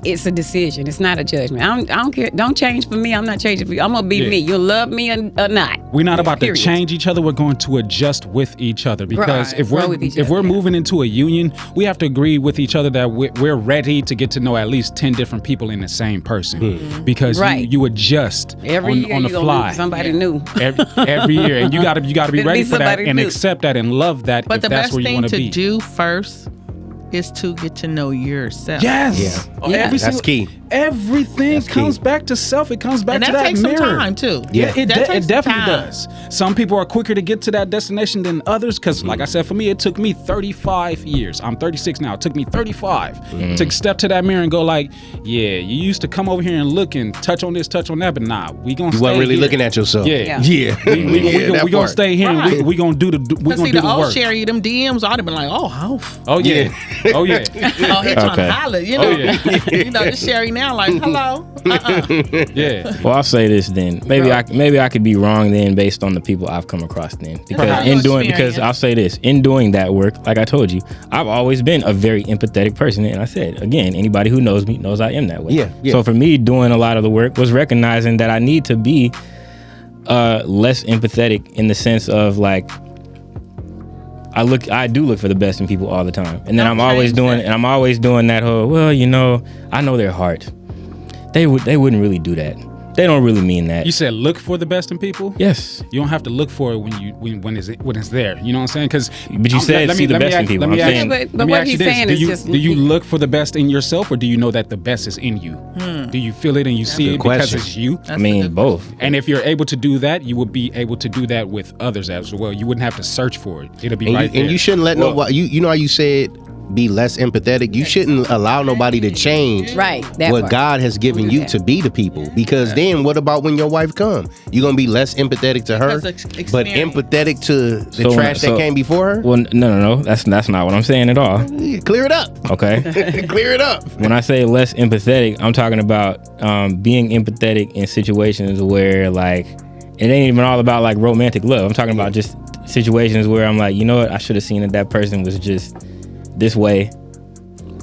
It's a decision. It's not a judgment. I don't care. Don't change for me. I'm not changing for you. I'm gonna be me. You'll love me or not. We're not about to change each other. We're going to adjust with each other, because if we're moving into a union, we have to agree with each other that we're ready to get to know at least 10 different people in the same person. Because you adjust every year on the fly. Somebody new every year, and you gotta be ready for that and accept that and love that. But if that's where you want to be. the best thing to do first is to get to know yourself. Yes. That's key. Everything comes back to self. It comes back to that takes mirror. some time too. It definitely does. Some people are quicker to get to that destination than others, because like I said, for me, it took me 35 years. I'm 36 now. It took me 35 to step to that mirror and go like, yeah, you used to come over here and look and touch on this, touch on that, but nah, we gonna stay wasn't really here. looking at yourself. We gonna stay here and we gonna do the old work. Sherry, them DMs ought to be like, oh yeah. Oh, he trying to holler, this Sherry now like, hello. Yeah. Well, I'll say this then. Maybe I could be wrong then based on the people I've come across then. Because I'll say this, in doing that work, like I told you, I've always been a very empathetic person, and I said again, anybody who knows me knows I am that way. Yeah. So for me, doing a lot of the work was recognizing that I need to be less empathetic in the sense of like, I do look for the best in people all the time, and then I'm always doing that whole, well, I know their heart. They wouldn't really do that. They don't really mean that. You said look for the best in people? Yes. You don't have to look for it when it's there. You know what I'm saying? But you said see the best in people. But what he's saying is just... Do you look for the best in yourself, or do you know that the best is in you? Do you feel it and you see it because it's you? I mean, both. And if you're able to do that, you would be able to do that with others as well. You wouldn't have to search for it. It'll be right there. And you shouldn't let nobody... You know how you said... be less empathetic. You shouldn't allow nobody to change what God has given you to be to people, because then what about when your wife come? You're gonna be less empathetic to her but empathetic to the trash that came before her? Well, no, that's not what I'm saying at all. Clear it up. Okay. Clear it up. When I say less empathetic, I'm talking about being empathetic in situations where like it ain't even all about like romantic love. I'm talking about just situations where I'm like, you know what, I should have seen that person was just this way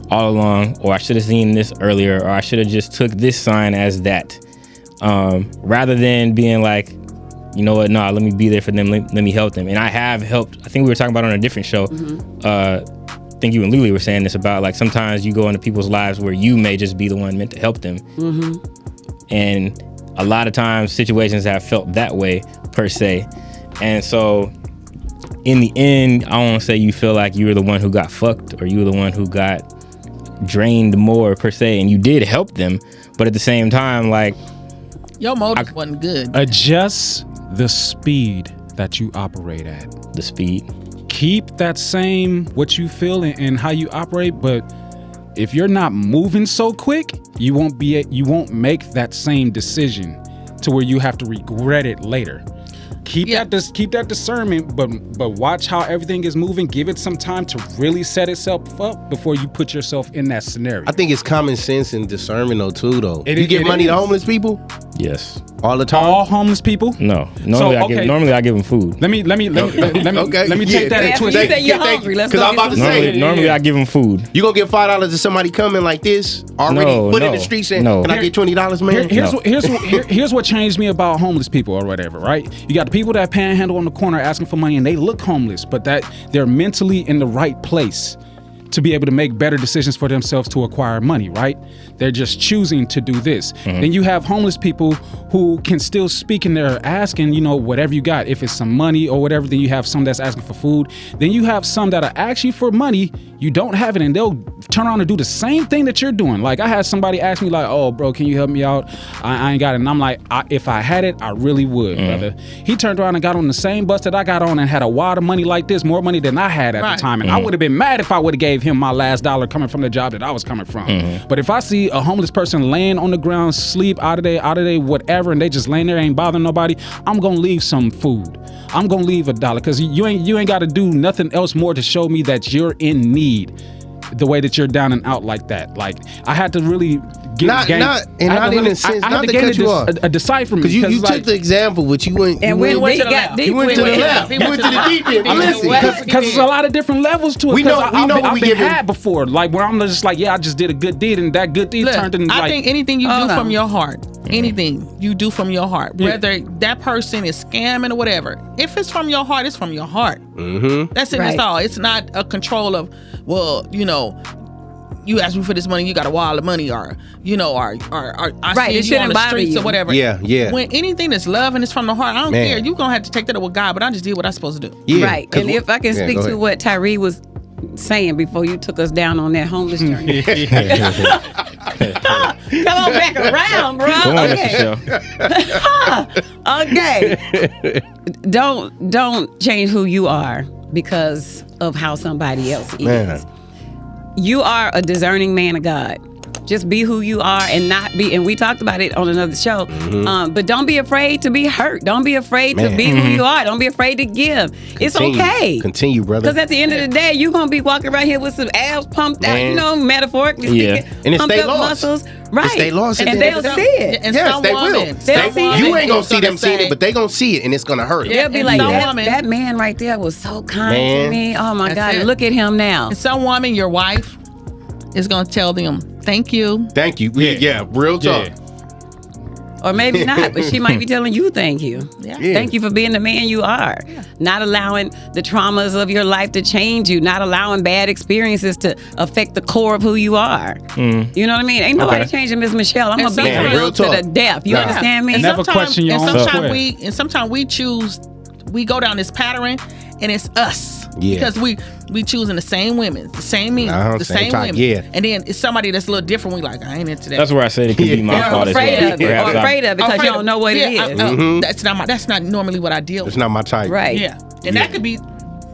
all along, or I should have seen this earlier, or I should have just took this sign as that, rather than being like, you know what, let me be there for them, let me help them. And I have helped. I think we were talking about on a different show, I think you and Luli were saying this about like sometimes you go into people's lives where you may just be the one meant to help them, and a lot of times situations have felt that way per se. And so in the end, I don't want to say you feel like you were the one who got fucked or you were the one who got drained more per se, and you did help them, but at the same time, like, your motive wasn't good. Adjust the speed that you operate at. The speed. Keep that same what you feel and how you operate, but if you're not moving so quick, you won't make that same decision to where you have to regret it later. Keep that discernment, but watch how everything is moving. Give it some time to really set itself up before you put yourself in that scenario. I think it's common sense and discernment though. You give money to homeless people, Yes. All the time? All homeless people? No. Normally I give them food. Let me take that and twist You it. said you're hungry. Let's Because go I'm about to get some say, Normally I give them food. you gonna get $5 to somebody coming like this already put in the street saying, "Can I get $20, man?" Here's what changed me about homeless people or whatever, right? You got the people that panhandle on the corner asking for money and they look homeless, but that they're mentally in the right place to be able to make better decisions for themselves to acquire money, right? They're just choosing to do this. Then you have homeless people who can still speak and they're asking, whatever you got. If it's some money or whatever, then you have some that's asking for food. Then you have some that are actually for money. You don't have it and they'll turn around and do the same thing that you're doing. Like I had somebody ask me like, "Oh, bro, can you help me out? I ain't got it." And I'm like, if I had it, I really would, brother. He turned around and got on the same bus that I got on and had a wad of money like this, more money than I had at the time. And I would have been mad if I would have gave him my last dollar coming from the job that I was coming from. But if I see a homeless person laying on the ground, sleep out of day, whatever, and they just laying there, ain't bothering nobody, I'm gonna leave some food. I'm gonna leave $1 because you ain't got to do nothing else more to show me that you're in need. The way that you're down and out like that, like I had to really gain a decipherment because you took the example, but you went. And you we went got deep. You went to the left. You went to the deep end. Listen, because there's a lot of different levels to it. We know I've we been give had before, like where I'm just like, I just did a good deed, and that good deed turned into. I think anything you do from your heart, anything you do from your heart, whether that person is scamming or whatever, if it's from your heart, it's from your heart. That's it. That's all. It's not a control of, you asked me for this money, you got a wall of money, or I see you on the streets or whatever. Yeah. When anything that's love and it's from the heart, I don't care. You're gonna have to take that up with God, but I just did what I'm supposed to do. Yeah, right. And if I can speak to what Tyre was saying before you took us down on that homeless journey. Come on back around, bro. Come on, Okay. Don't change who you are because of how somebody else is. You are a discerning man of God. Just be who you are and not be, and we talked about it on another show, but don't be afraid to be hurt. Don't be afraid to be who you are. Don't be afraid to give. It's okay. Continue, brother. Because at the end of the day, you're going to be walking right here with some abs pumped out, metaphorically speaking. And pumped up muscles. Right. Stay lost. And they'll see it. And yes, they will. They'll see it. You ain't going to see them seeing it, but they going to see it, and it's going to hurt them. They'll be like, that man right there was so kind to me. Oh, my God. Look at him now. And some woman, your wife, is going to tell them, thank you. Thank you. Yeah, real talk. Or maybe not, but she might be telling you thank you. Yeah. Thank you for being the man you are. Not allowing the traumas of your life to change you. Not allowing bad experiences to affect the core of who you are. You know what I mean? Ain't nobody changing Miss Michelle. I'm going to be real to the death. You understand me? And never question your own square. Sometimes we choose, we go down this pattern, and it's us. Yeah. Because we choosing the same women, the same men, the same women. Yeah. And then it's somebody that's a little different. We like, I ain't into that. That's where I said it could be my fault as well. Or afraid of it because you don't know what it is. That's not normally what I deal with. It's not my type. Right. Yeah. And that could be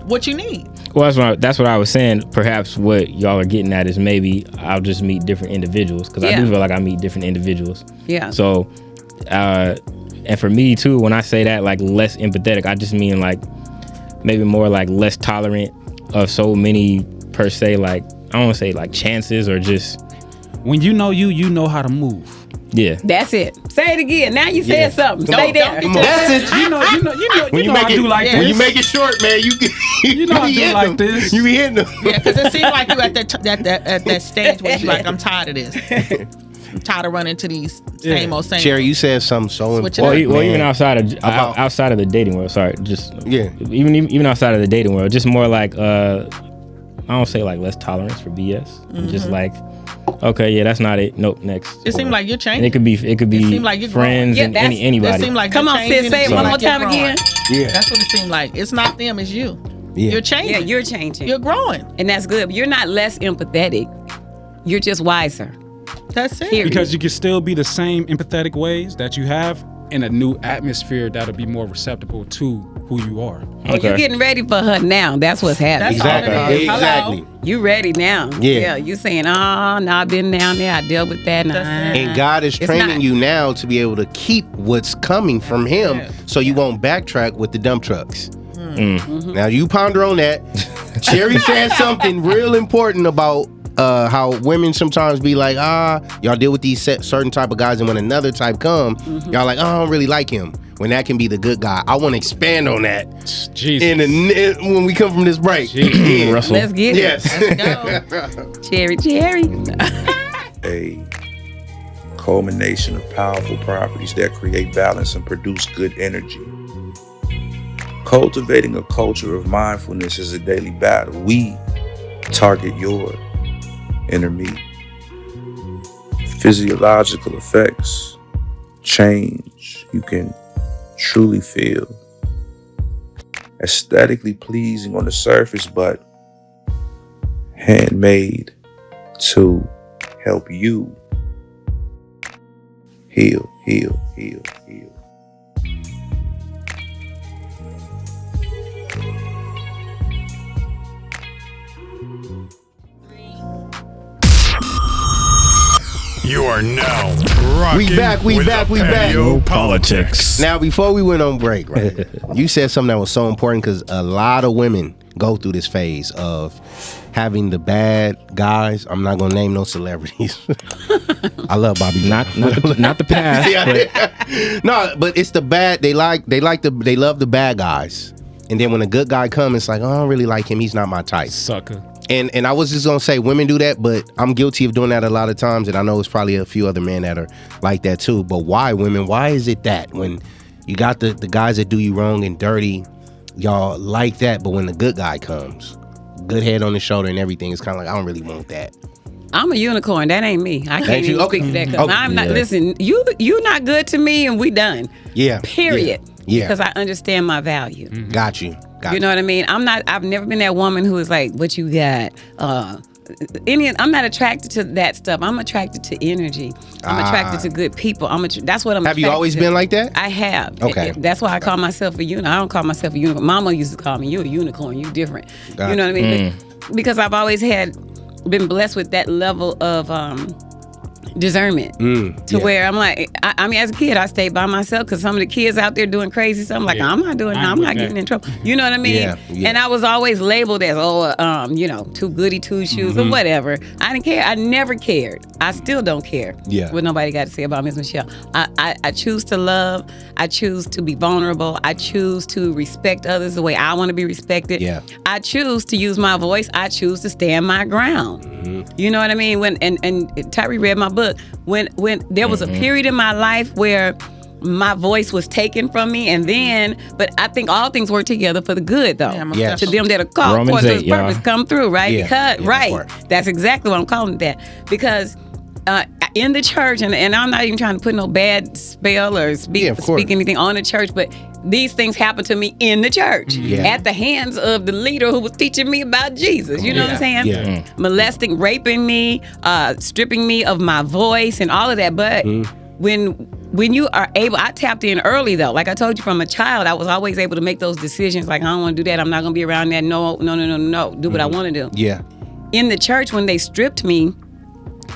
what you need. Well, that's what I was saying. Perhaps what y'all are getting at is maybe I'll just meet different individuals because I do feel like I meet different individuals. Yeah. So, and for me too, when I say that, like less empathetic, I just mean like maybe more like less tolerant of so many per se, like I don't want to say like chances or just when you know how to move. Yeah. That's it. Say it again. Now you said something. Stay there. That's it. You know I do like this. When you make it short, man, you know I do like this. You be hitting them. Yeah, because it seems like you at that stage where you like, I'm tired of this. I'm tired of running to these same old. Cherry, you said something so important. Well, even outside of the dating world. Sorry, just even outside of the dating world, just more like I don't say like less tolerance for BS. Just like, okay, yeah, that's not it. Nope, next. It seems like you're changing. And it could be like friends and anybody. It seems like come on, sis, say it one more time again. Yeah, that's what it seemed like. It's not them, it's you. Yeah. You're changing. Yeah, you're changing. You're growing, and that's good. You're not less empathetic. You're just wiser. That's it. Period. Because you can still be the same empathetic ways that you have in a new atmosphere that'll be more receptible to who you are. Well, you're getting ready for her now. That's what's happening. Exactly. You ready now. Yeah. You saying, oh, no, I've been down there. I dealt with that. And God is training you now to be able to keep what's coming from Him so you won't backtrack with the dump trucks. Now you ponder on that. Cherry said something real important about how women sometimes be like, y'all deal with these certain type of guys, and when another type come, y'all like, I don't really like him. When that can be the good guy. I want to expand on that. Jesus. When we come from this break. Russell. Let's get it. Yes. Let's go. Cherry. A culmination of powerful properties that create balance and produce good energy. Cultivating a culture of mindfulness is a daily battle. We target your inner me. Physiological effects, change you can truly feel. Aesthetically pleasing on the surface, but handmade to help you heal. You are now rocking We back. with the Patio PolitiCz. Now, before we went on break, right, you said something that was so important because a lot of women go through this phase of having the bad guys. I'm not gonna name no celebrities. I love Bobby. Not the past. But No, but it's the bad. They love the bad guys, and then when a good guy comes, it's like, oh, I don't really like him. He's not my type. Sucker. And I was just gonna say women do that, but I'm guilty of doing that a lot of times, and I know it's probably a few other men that are like that too. But why women? Why is it that when you got the guys that do you wrong and dirty, y'all like that, but when the good guy comes, good head on the shoulder and everything, it's kind of like, I don't really want that. I'm a unicorn. That ain't me. I can't Ain't you? even Okay. speak to that because Okay. I'm not. Yeah. Listen, you not good to me, and we done. Yeah. Period. Yeah. Because I understand my value. Got you. You know what I mean? I've never been that woman who is like, what you got? I'm not attracted to that stuff. I'm attracted to energy. I'm attracted to good people. That's what I'm. Have you attracted always to. been like that? I have. Okay. That's why I call myself a unicorn. I don't call myself a unicorn. Mama used to call me, you a unicorn. You different. Got You know what I mean? Because I've always been blessed with that level of discernment to where I'm like, I mean, as a kid, I stayed by myself because some of the kids out there doing crazy stuff. I'm like, I'm not doing that. I'm not getting in trouble. You know what I mean? Yeah. And I was always labeled as, too goody two shoes or whatever. I didn't care. I never cared. I still don't care what nobody got to say about Miss Michelle. I choose to love. I choose to be vulnerable. I choose to respect others the way I want to be respected. Yeah. I choose to use my voice. I choose to stand my ground. You know what I mean? When and Tyre read my book. When there was a period in my life where my voice was taken from me, but I think all things work together for the good, though. Yeah, most Yes. To them that are called Romans according to His 8, y'all. purpose come through, right? Yeah. Because Yeah, right, that's right. that's exactly what I'm calling that. Because in the church, and I'm not even trying to put no bad spell or Yeah, speak of course. anything on the church, but these things happen to me in the church Yeah. at the hands of the leader who was teaching me about Jesus. You know what I'm saying? Yeah. Molesting, raping me, stripping me of my voice and all of that. But when you are able, I tapped in early though. Like I told you, from a child, I was always able to make those decisions. Like, I don't want to do that. I'm not going to be around that. No. Do what I want to do. Yeah. In the church, when they stripped me,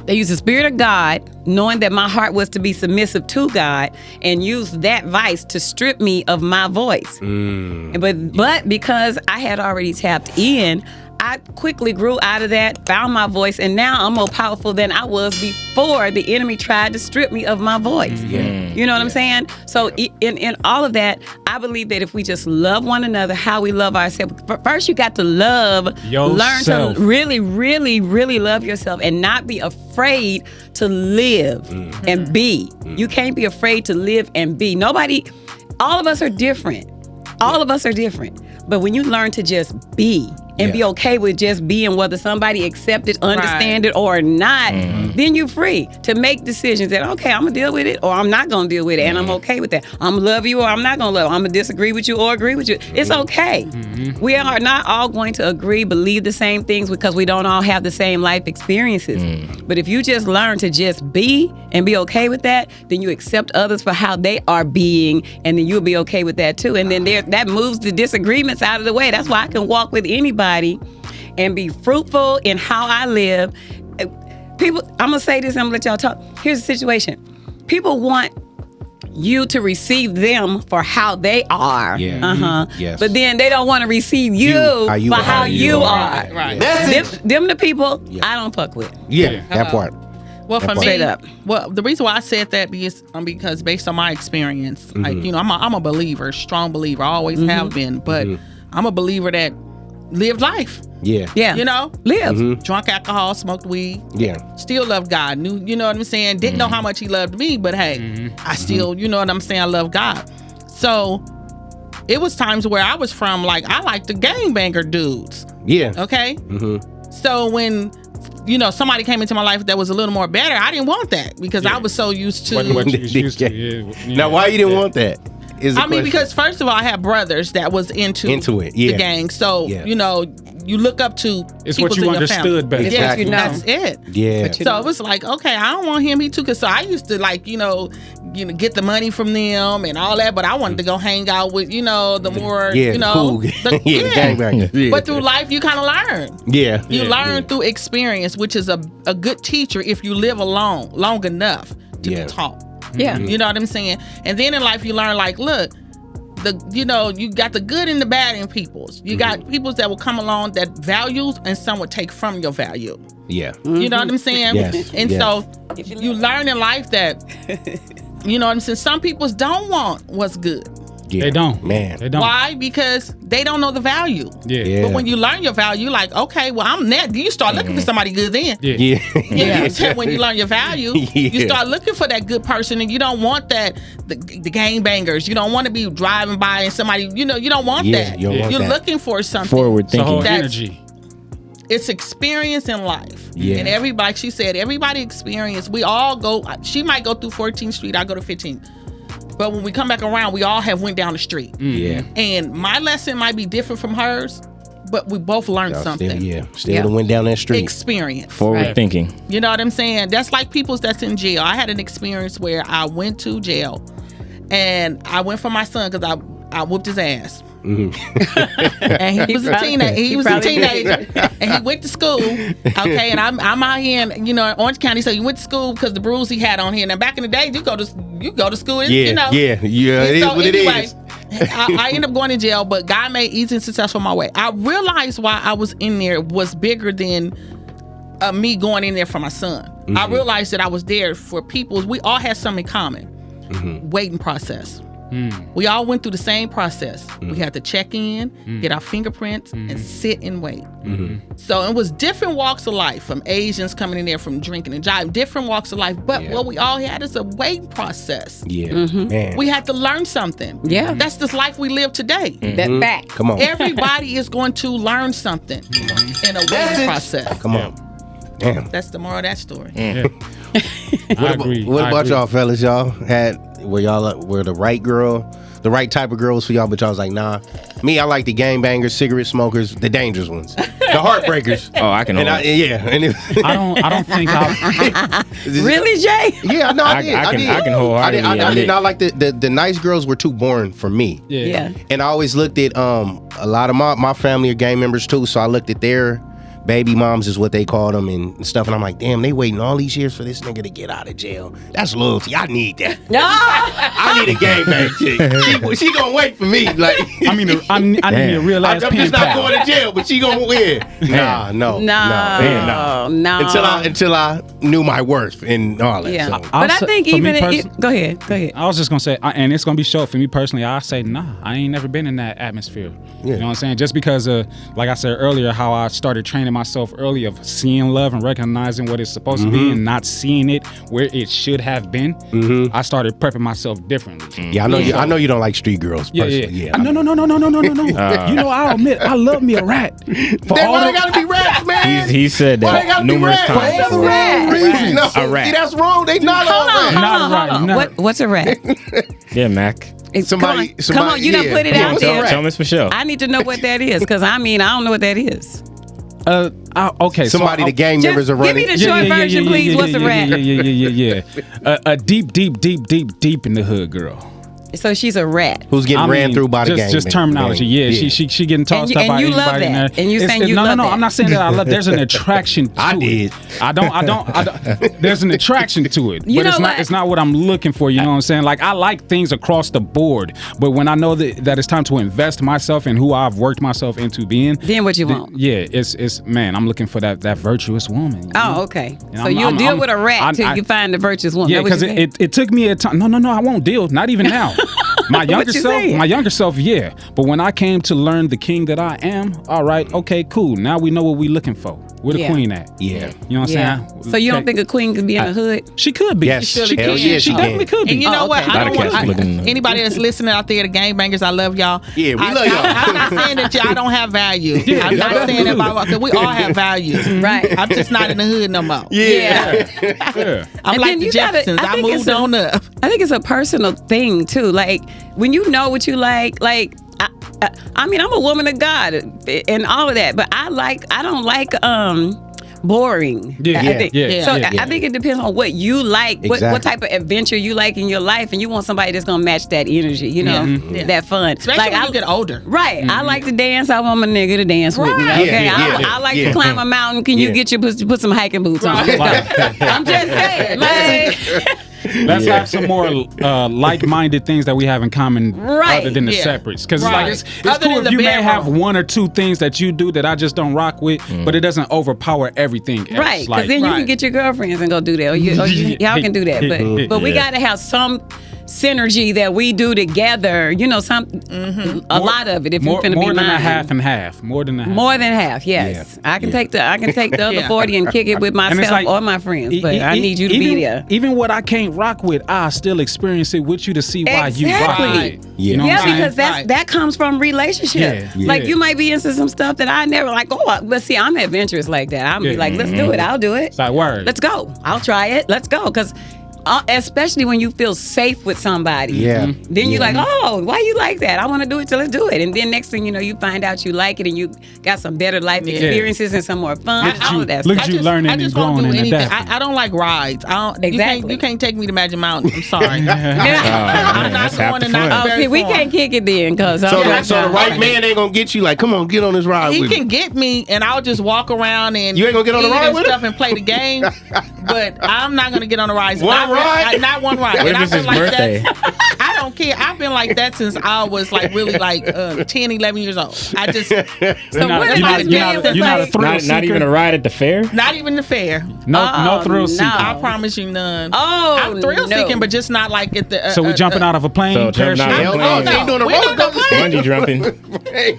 they used the Spirit of God, knowing that my heart was to be submissive to God, and used that vice to strip me of my voice. But because I had already tapped in, I quickly grew out of that, found my voice, and now I'm more powerful than I was before the enemy tried to strip me of my voice. You know what I'm saying? So in all of that, I believe that if we just love one another how we love ourselves, first you got to love, learn Yourself. to really, really, really love yourself and not be afraid to live and be. You can't be afraid to live and be. All of us are different. All of us are different. But when you learn to just be and be okay with just being, whether somebody accept it, understand it, or not, then you're free to make decisions that, okay, I'm going to deal with it or I'm not going to deal with it. And I'm okay with that. I'm going to love you or I'm not going to love you. I'm going to disagree with you or agree with you. It's okay. We are not all going to agree, believe the same things because we don't all have the same life experiences. But if you just learn to just be and be okay with that, then you accept others for how they are being, and then you'll be okay with that too. And then that moves the disagreements out of the way. That's why I can walk with anybody and be fruitful in how I live. People, I'm gonna say this and I'm gonna let y'all talk. Here's the situation. People want you to receive them for how they are. Yeah. Yes. But then they don't want to receive you for how you are. Right. Them the people I don't fuck with. Yeah, that part. Well, for me, Straight up. well, the reason why I said that because based on my experience, like I'm a believer, strong believer, I always have been, but I'm a believer that lived life. Yeah. Yeah. Live. Drunk alcohol, smoked weed. Yeah. Still loved God. Knew, you know what I'm saying? Didn't know how much he loved me, but hey, I still, you know what I'm saying? I love God. So it was times where I was from, like, I like the gangbanger dudes. Yeah. Okay? So when, somebody came into my life that was a little more better, I didn't want that because I was so used to. What you was used to. Yeah. Now, why you didn't want that? Because first of all, I had brothers that was into it, the gang. So, you look up to it's people what you in your understood family. better. Exactly. That's it. Yeah. So it was like, okay, I don't want him. He too. Cause so I used to like, get the money from them and all that, but I wanted to go hang out with, the more, cool. the gangbangers. Yeah. But through life, you kind of learn. Yeah. You learn through experience, which is a good teacher if you live alone long enough to be taught. Yeah. You know what I'm saying? And then in life, you learn like, look, you got the good and the bad in peoples. You got peoples that will come along that values and some will take from your value. Yeah. You know what I'm saying? Yes. And so you learn in life that, you know what I'm saying? Some peoples don't want what's good. Yeah. They don't. Man. They don't. Why? Because they don't know the value. Yeah. But when you learn your value, like, okay, well, I'm that. You start looking for somebody good then. Yeah. Yeah. You know what I'm saying? When you learn your value, you Yeah. start looking for that good person, and you don't want that the gangbangers. You don't want to be driving by and somebody, you don't want Yeah, that. you don't want You're that. looking for something. Forward It's the whole thinking. energy. It's experience in life. Yeah. And everybody, like she said, everybody experience. We all go, she might go through 14th Street, I go to 15th. But when we come back around, we all have went down the street. Yeah. And my lesson might be different from hers, but we both learned something. Still went down that street. Experience. Forward thinking. You know what I'm saying? That's like people that's in jail. I had an experience where I went to jail and I went for my son because I whooped his ass. And he was a teenager. And he went to school. Okay, and I'm out here in Orange County. So he went to school because the bruise he had on here. Now back in the day, you go to school. Yeah. It is what it is. I ended up going to jail, but God made easy and successful my way. I realized why I was in there was bigger than me going in there for my son. I realized that I was there for people. We all had something in common. Waiting process. We all went through the same process. We had to check in, get our fingerprints, and sit and wait. So it was different walks of life, from Asians coming in there from drinking and driving, different walks of life. But what we all had is a waiting process. Yeah. Man. We had to learn something. Yeah. That's this life we live today. That fact. Come on. Everybody is going to learn something in a waiting process. Come on. Damn. That's the moral of that story. I agree. What I about agree. y'all fellas? Y'all were the right girl, the right type of girls for y'all, but y'all was like, nah. Me, I like the gangbangers, cigarette smokers, the dangerous ones, the heartbreakers. Oh, I can hold it. I don't think I. Really, Jay? Yeah, no, I did. I can wholeheartedly I did admit. not like the nice girls were too boring for me. Yeah. And I always looked at a lot of my family are gang members too, so I looked at their baby moms is what they called them and stuff, and I'm like, damn, they waiting all these years for this nigga to get out of jail. That's loyalty. I need that. I need a gangbang chick. She gonna wait for me. Like, I need a real ass I'm pen just not pal. going to jail, but she gonna win. No. Until I knew my worth and all that. Yeah. So. But I think for me even go ahead. I was just gonna say, and it's gonna be short for me personally. I say, nah, I ain't never been in that atmosphere. Yeah. You know what I'm saying? Just because of, like I said earlier, how I started training myself early of seeing love and recognizing what it's supposed to be and not seeing it where it should have been. I started prepping myself differently. Yeah, I know you don't like street girls. Personally. No. You know, I'll admit, I love me a rat. Then why they gotta be rats, man? He said Why they that gotta be numerous rats? times. For before. no reason. No, A rat. see, that's wrong. They not all rats. Not a rat. What's a rat? Yeah, Mac. Somebody, come on, you done put it yeah, out what's a there. rat? Tell Miss Michelle. I need to know what that is, because I don't know what that is. Okay. Somebody so the gang members are Give me running. the short version, please. What's a rat? Yeah. A deep in the hood girl. So she's a rat. Who's getting ran through by the gang? Just terminology. Yeah, she getting tossed up by you love anybody in there. that. And you saying you love No, that. I'm not saying that I love. There's an attraction to I did. it. I don't. There's an attraction to it. You But know what? it's not what I'm looking for. You know what I'm saying? Like, I like things across the board. But when I know that it's time to invest myself in who I've worked myself into being. Then what you want? Yeah, it's man, I'm looking for that virtuous woman. You know? Oh, okay. And So you'll deal with a rat till I- you find the virtuous woman. Yeah, because it took me a time. No, I won't deal. Not even now. My younger you self, saying? yeah. But when I came to learn the king that I am, all right, okay, cool. Now we know what we're looking for. Where the Yeah. queen at? Yeah. You know what I'm saying? So you don't think a queen could be in the hood? She could be. Yes, she hell could. yeah, She she definitely can. could be. And you know what? okay. I don't Lot of cats want looking- anybody that's listening out there, the gangbangers. I love y'all. Yeah, we I- love y'all. I'm not saying that y'all don't have value. Yeah, I'm not y'all saying that do. because we all have value. Right. I'm just not in the hood no more. Yeah. Yeah. I'm And like then the you gotta- Jeffersons. I I think moved it's a- on up. I think it's a personal thing too. Like when you know what you like I mean, I'm a woman of God and all of that, but I don't like boring. Yeah, I think. yeah, So yeah, I think it depends on what you like, what Exactly. type of adventure you like in your life, and you want somebody that's gonna match that energy, you know, Yeah. that fun. Especially when you get older. Right. I like to dance. I want my nigga to dance with me. Right. Okay. Yeah, I like yeah. to climb a mountain. Can you Yeah. get your put some hiking boots on? Let's go. I'm just saying. Like, Let's have some more like-minded things that we have in common, Right. other than the Yeah. separates. Because Right. it's Other cool than if the you may bedroom. have one or two things that you do that I just don't rock with, but it doesn't overpower everything else. right. Because Like, then you can Right. get your girlfriends and go do that. Or y'all can do that. But we got to have some synergy that we do together. You know, a lot of it. If more you're finna more be than a mine. half and half. More than a half. More than half, yes. I can take the other Yeah. 40 and kick it with And it's myself like, or my friends. But I need you to even, be there. Even what I can't rock with, I still experience it with you to see why you rock Exactly. with it. Yeah. You know what Yeah, I'm saying? because that comes from relationship. Yeah. Like Yeah. you might be into some stuff that I never like. Oh, but see, I'm adventurous like that. I'm be Yeah. like, let's do it. I'll do it. It's like, word. Let's go. I'll try it. Let's go. Because especially when you feel safe with somebody. Yeah. Then you're like, oh, why you like that? I want to do it, so let's do it. And then next thing you know, you find out you like it and you got some better life experiences and some more fun. All of that look stuff. at you learning I just and won't growing do and anything. adapting. I don't like rides. I don't. Exactly. You can't take me to Magic Mountain. I'm sorry. I'm man, not that's half going the to fun. not Oh, see, we can't kick it then, because So the right man ain't gonna get you like, come on, get on this ride He with can me. get me, and I'll just walk around and You ain't gonna get on the eat ride and with stuff him? and play the game. But I'm not gonna get on the rides. One not, ride? Not one ride. What And if I've it's been his like birthday? that. I don't care. I've been like that since I was like really like 10, 11 years old. I just So what if this man was you're not a like, thrill Not seeker? even a ride at the fair. not even the fair. No thrill no. seeker. I promise you none. Oh, I'm thrill no. seeking, but just not like at the. So we jumping out of a plane, So jumping out of a Hell parachute? no, she ain't doing a We roller don't coaster. Bungee jumping.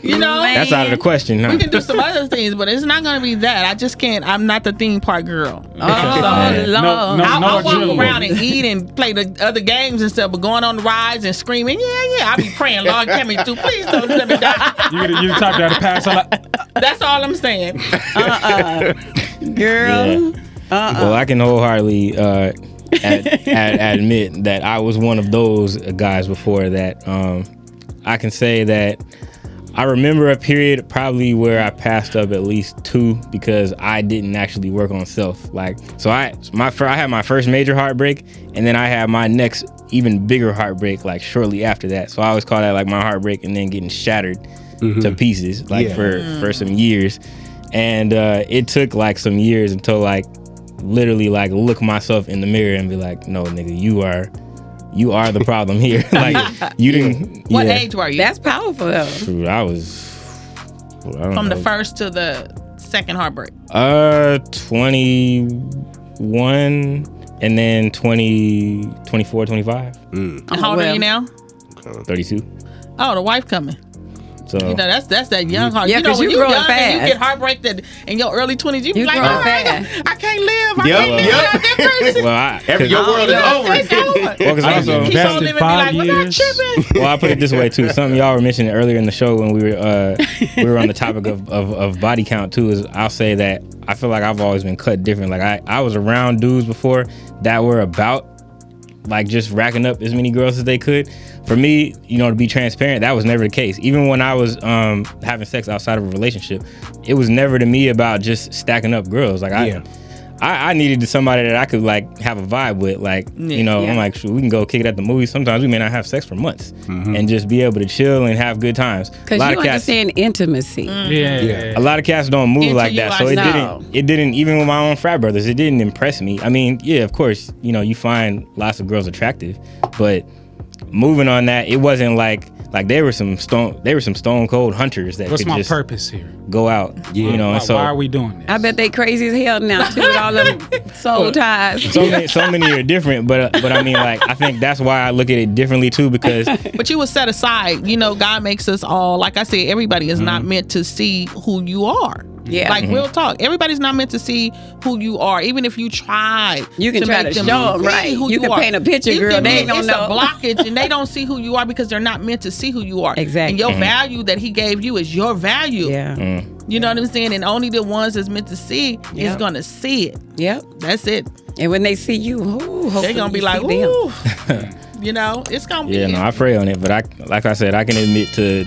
You know, That's out of the question, huh? we can do some other things, but it's not gonna be that. I just can't. I'm not the theme park girl. Oh, Yeah. Lord. No, I walk adrenaline. around and eat and play the other games and stuff, but going on the rides and screaming, yeah. I be praying, Lord, get me through. Please don't let me die. You the type that pass on like, That's all I'm saying. Girl. Well, I can wholeheartedly admit that I was one of those guys before that. I can say that I remember a period probably where I passed up at least 2 because I didn't actually work on self. Like, so I had my first major heartbreak, and then I had my next even bigger heartbreak like shortly after that. So I always call that like my heartbreak and then getting shattered to pieces like for some years. And it took like some years until like literally like look myself in the mirror and be like, no, nigga, you are the problem here. Like you didn't. What age were you? That's powerful, though. True, I was. I don't From know. the first to the second heartbreak. 21 and then 24, 25, And how old are you now? 32. Oh, the wife coming. So You know, that's that young heart. Yeah, you know, 'cause when you you growing young and you fast. get heartbreak that in your early 20s, you be You like, growing oh, fast. I can't live. I Yep, can't live yep. without that person. well, Your world is over. It's over. Well, 'cause I also- was Keep on invested living, be 5 like, we're not years. tripping. well, I put it this way too. Something y'all were mentioning earlier in the show when we were on the topic of body count too. Is I'll say that I feel like I've always been cut different. Like I was around dudes before that were about like just racking up as many girls as they could. For me, you know, to be transparent, that was never the case. Even when I was having sex outside of a relationship, it was never to me about just stacking up girls. Like I needed somebody that I could like have a vibe with, like you know. Yeah. I'm like, sure, we can go kick it at the movies. Sometimes we may not have sex for months, and just be able to chill and have good times. Because you understand intimacy. Yeah. A lot of cats don't move Into like you, that, I so it know. didn't even with my own frat brothers, it didn't impress me. I mean, yeah, of course, you know, you find lots of girls attractive, but moving on that, it wasn't like they were some stone cold hunters that What's could my just purpose here? go out, you know. Why, And so why are we doing this? I bet they crazy as hell now too with all them soul ties. so many are different, but I mean, like, I think that's why I look at it differently too, because But you were set aside. You know, God makes us all, like I said, everybody is not meant to see who you are. Yeah. Like real talk. Everybody's not meant to see who you are. Even if you try. You can try make to them show 'em, see right. who You can are. paint a picture, It girl. can They be- ain't gonna it's know. a blockage, and they don't see who you are because they're not meant to see who you are. Exactly. And your value that He gave you is your value. Yeah. You know what I'm saying? And only the ones that's meant to see is Yep. gonna see it. Yep. That's it. And when they see you, They're gonna be like, ooh. You know, it's gonna be. yeah, no, I pray on it. But like I said, I can admit to,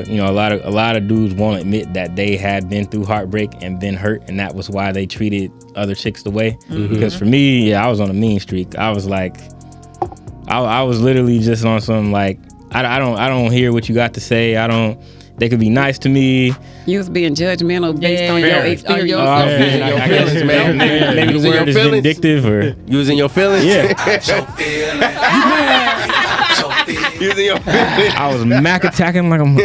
you know, a lot of dudes won't admit that they had been through heartbreak and been hurt, and that was why they treated other chicks the way. Because for me, yeah, I was on a mean streak. I was like, I was literally just on some like, I don't hear what you got to say. They could be nice to me. You was being judgmental based on your Very. experience. Your- I was using your feelings, man. Maybe Using the your word is feelings. vindictive, or Using your feelings. Yeah. Using your feelings. I was Mac attacking like I'm.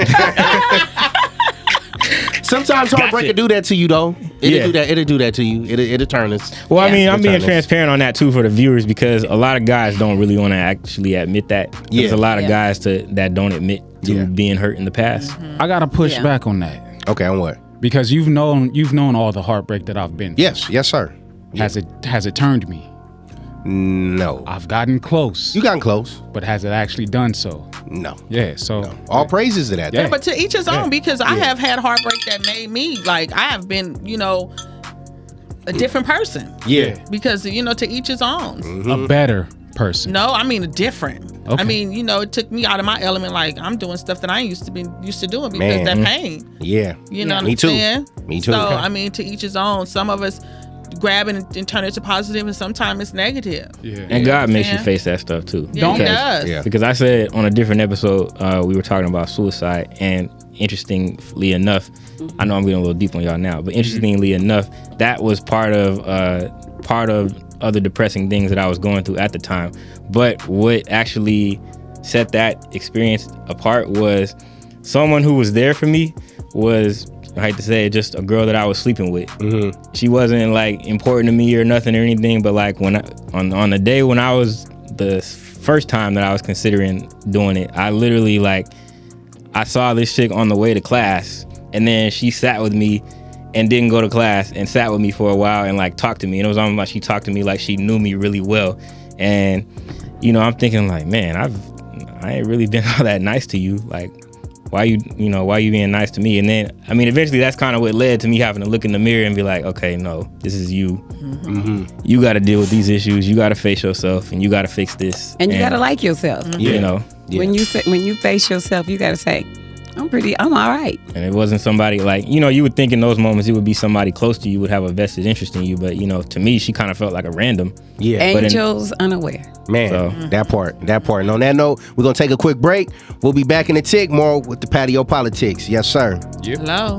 Sometimes heartbreak will do that to you, though. It'll do that to you. It'll turn us. Well, I mean, I'm being Eternals. transparent on that too for the viewers, because a lot of guys don't really want to actually admit that. Yeah. There's a lot of Yeah. guys that don't admit to being hurt in the past. I gotta push Yeah. back on that Okay, on what? because you've known all the heartbreak that I've been through. Yes, sir. Has it turned me? No. I've gotten close, You gotten close. but has it actually done so? No. Yeah. So All praises to that. Yeah. But to each his own, because I have had heartbreak that made me like I have been, you know, a different person. Yeah. Because you know, to each his own. a better person. No, I mean different. Okay. I mean, you know, it took me out of my element. Like I'm doing stuff that I ain't used to doing because Man. that pain. Yeah. You know what Me I'm too. saying? Me too. So Okay. I mean, to each his own. Some of us grab it and turn it to positive, and sometimes it's negative. Yeah. And God makes you Yeah. face that stuff too. Yeah, he Because- does. Yeah. Because I said on a different episode, we were talking about suicide, and interestingly enough, I know I'm getting a little deep on y'all now, but interestingly enough, that was part of other depressing things that I was going through at the time. But what actually set that experience apart was someone who was there for me was, I hate to say it, just a girl that I was sleeping with. She wasn't like important to me or nothing or anything, but like when on the day when I was the first time that I was considering doing it, I literally I saw this chick on the way to class, and then she sat with me and didn't go to class and sat with me for a while and like talked to me, and it was almost like she talked to me like she knew me really well. And you know, I'm thinking like, man, I ain't really been all that nice to you. Like, why you being nice to me? And then, I mean, eventually that's kind of what led to me having to look in the mirror and be like, okay, no, this is you. You got to deal with these issues. You got to face yourself, and you got to fix this. And you gotta like yourself. You know, Yeah. When you face yourself, you gotta say, I'm all right. and it wasn't somebody like, you know, you would think in those moments it would be somebody close to you, would have a vested interest in you. But, you know, to me, she kind of felt like a random. Yeah. But in- Angels unaware. Man, So- that part. And on that note, we're going to take a quick break. We'll be back in a tick more with the Patio PolitiCz. Yes, sir. Hello.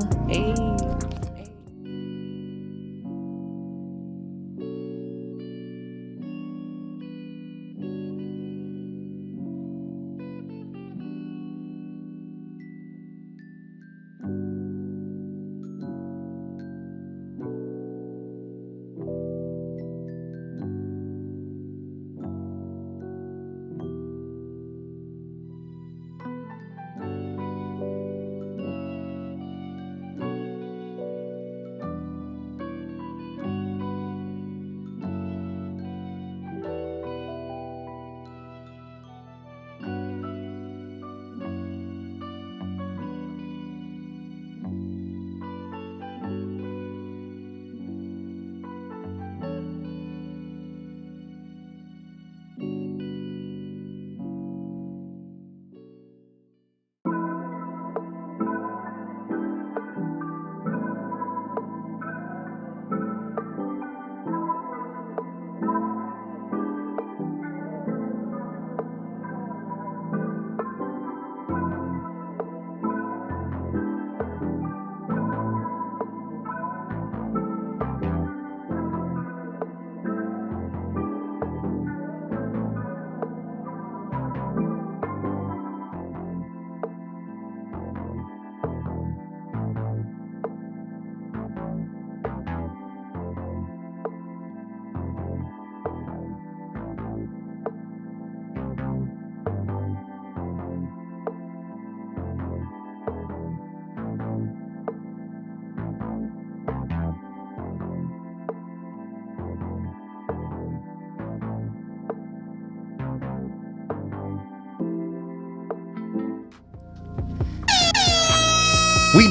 We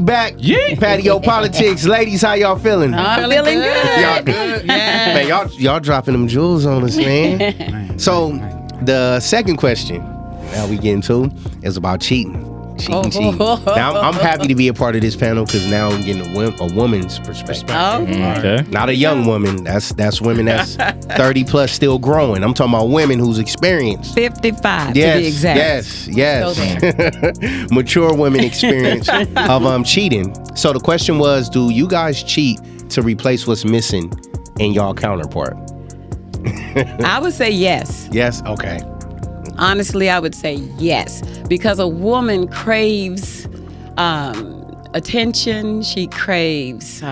back. Yeah. Patio PolitiCz. Ladies, how y'all feeling? I'm feeling good. Y'all good? Yeah. Man, y'all dropping them jewels on us, man. So, the second question, now we get into, is about cheating. Cheating. Now, I'm happy to be a part of this panel because now I'm getting a woman's perspective. Okay. Not a young woman. That's women that's 30 plus still growing. I'm talking about women who's experienced. 55 to be exact. Yes. Mature women experience of cheating. So the question was, do you guys cheat to replace what's missing in y'all counterpart? I would say yes. Yes? Okay. Honestly, I would say yes, because a woman craves attention. She craves,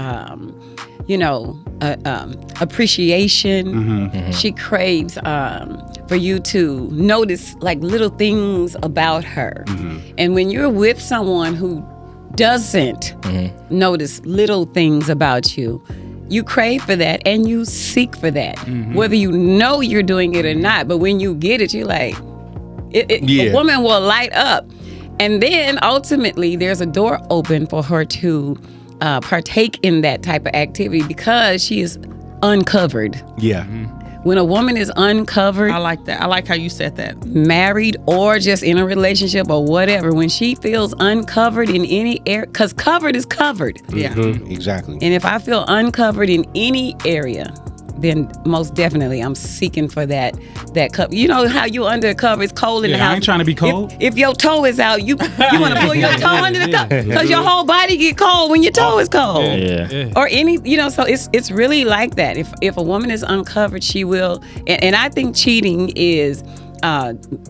appreciation. She craves for you to notice like little things about her. And when you're with someone who doesn't notice little things about you, you crave for that and you seek for that, whether you know you're doing it or not. But when you get it, you're like, a woman will light up. And then ultimately, there's a door open for her to partake in that type of activity because she is uncovered. Yeah. When a woman is uncovered, I like that. I like how you said that. Married or just in a relationship or whatever, when she feels uncovered in any area, because covered is covered. Yeah. Exactly. And if I feel uncovered in any area, then most definitely I'm seeking for that cover. You know how you under a cover, it's cold in the house. I ain't trying to be cold. If your toe is out, you want to pull your toe under the cover because your whole body get cold when your toe is cold. Yeah. Or so it's really like that. If a woman is uncovered, she will. And I think cheating is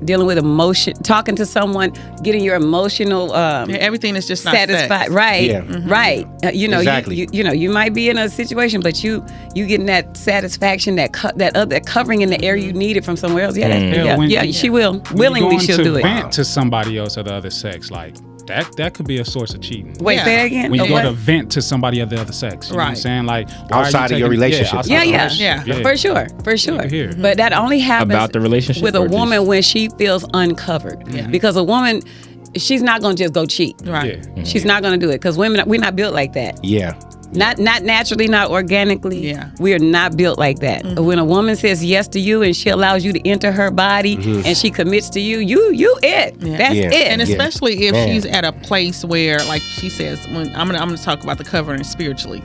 dealing with emotion, talking to someone, getting your emotional everything is just not satisfied. sex. Right. Yeah. Right. Exactly. You might be in a situation, but you getting that satisfaction, that covering in the air you needed from somewhere else. She will. Willingly she'll do it. Vent to somebody else of the other sex, like that could be a source of cheating. Wait, say that again. When you go to vent to somebody of the other sex, you know what I'm saying? Like outside of your relationship. Yeah. For sure. But that only happens about the relationship with a woman when she feels uncovered. Because a woman, she's not gonna just go cheat. Right. Yeah. She's not gonna do it because women, we're not built like that. Yeah. Not naturally, not organically. Yeah. We are not built like that. When a woman says yes to you and she allows you to enter her body and she commits to you, you it. Yeah. That's it. And especially if she's at a place where, like she says, when I'm gonna talk about the covering spiritually,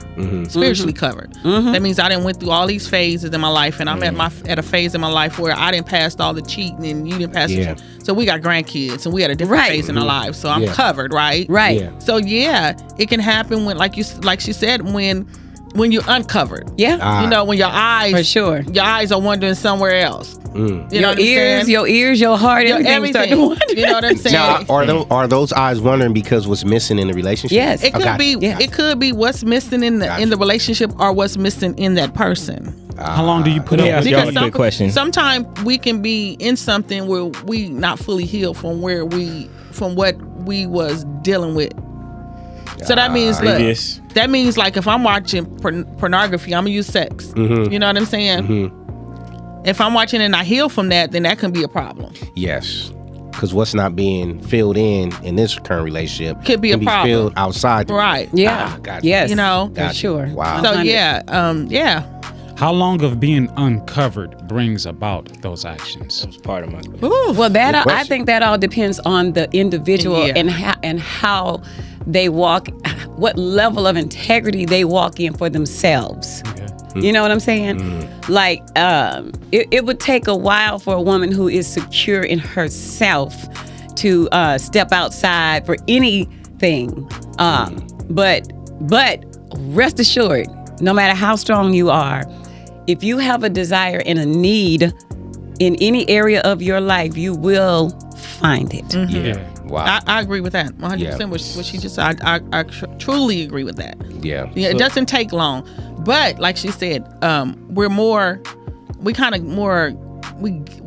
spiritually covered. That means I done went through all these phases in my life, and I'm at a phase in my life where I didn't pass all the cheating and you didn't pass. So we got grandkids and we had a different phase in our lives. So I'm covered, right? Right. Yeah. So it can happen when, like she said, when you're uncovered. Yeah. When your eyes, For sure. your eyes are wandering somewhere else. Your ears, your heart, everything start to wander. You know what I'm saying? Now, are those eyes wondering because what's missing in the relationship? Yes. It could be. Yeah. It could be what's missing in the relationship or what's missing in that person. How long do you put Let me up ask with y'all a quick question. Sometimes we can be in something where we not fully healed from what we was dealing with. So that means, Previous. that means like if I'm watching pornography, I'm gonna use sex. You know what I'm saying? If I'm watching and I heal from that, then that can be a problem. Yes. Because what's not being filled in this current relationship Could be can a problem. Filled outside. Right. Yeah. Got you. Yes. For Got you. sure. Wow. So 100. yeah. How long of being uncovered brings about those actions? That was part of my question. Well, Good I question. think that all depends on the individual and how they walk, what level of integrity they walk in for themselves. Okay. You know what I'm saying? Like, it would take a while for a woman who is secure in herself to step outside for anything. But rest assured, no matter how strong you are, if you have a desire and a need in any area of your life, you will find it. Yeah. Wow. I agree with that 100%. What she just said, I truly agree with that. Yeah. It doesn't take long, but like she said, we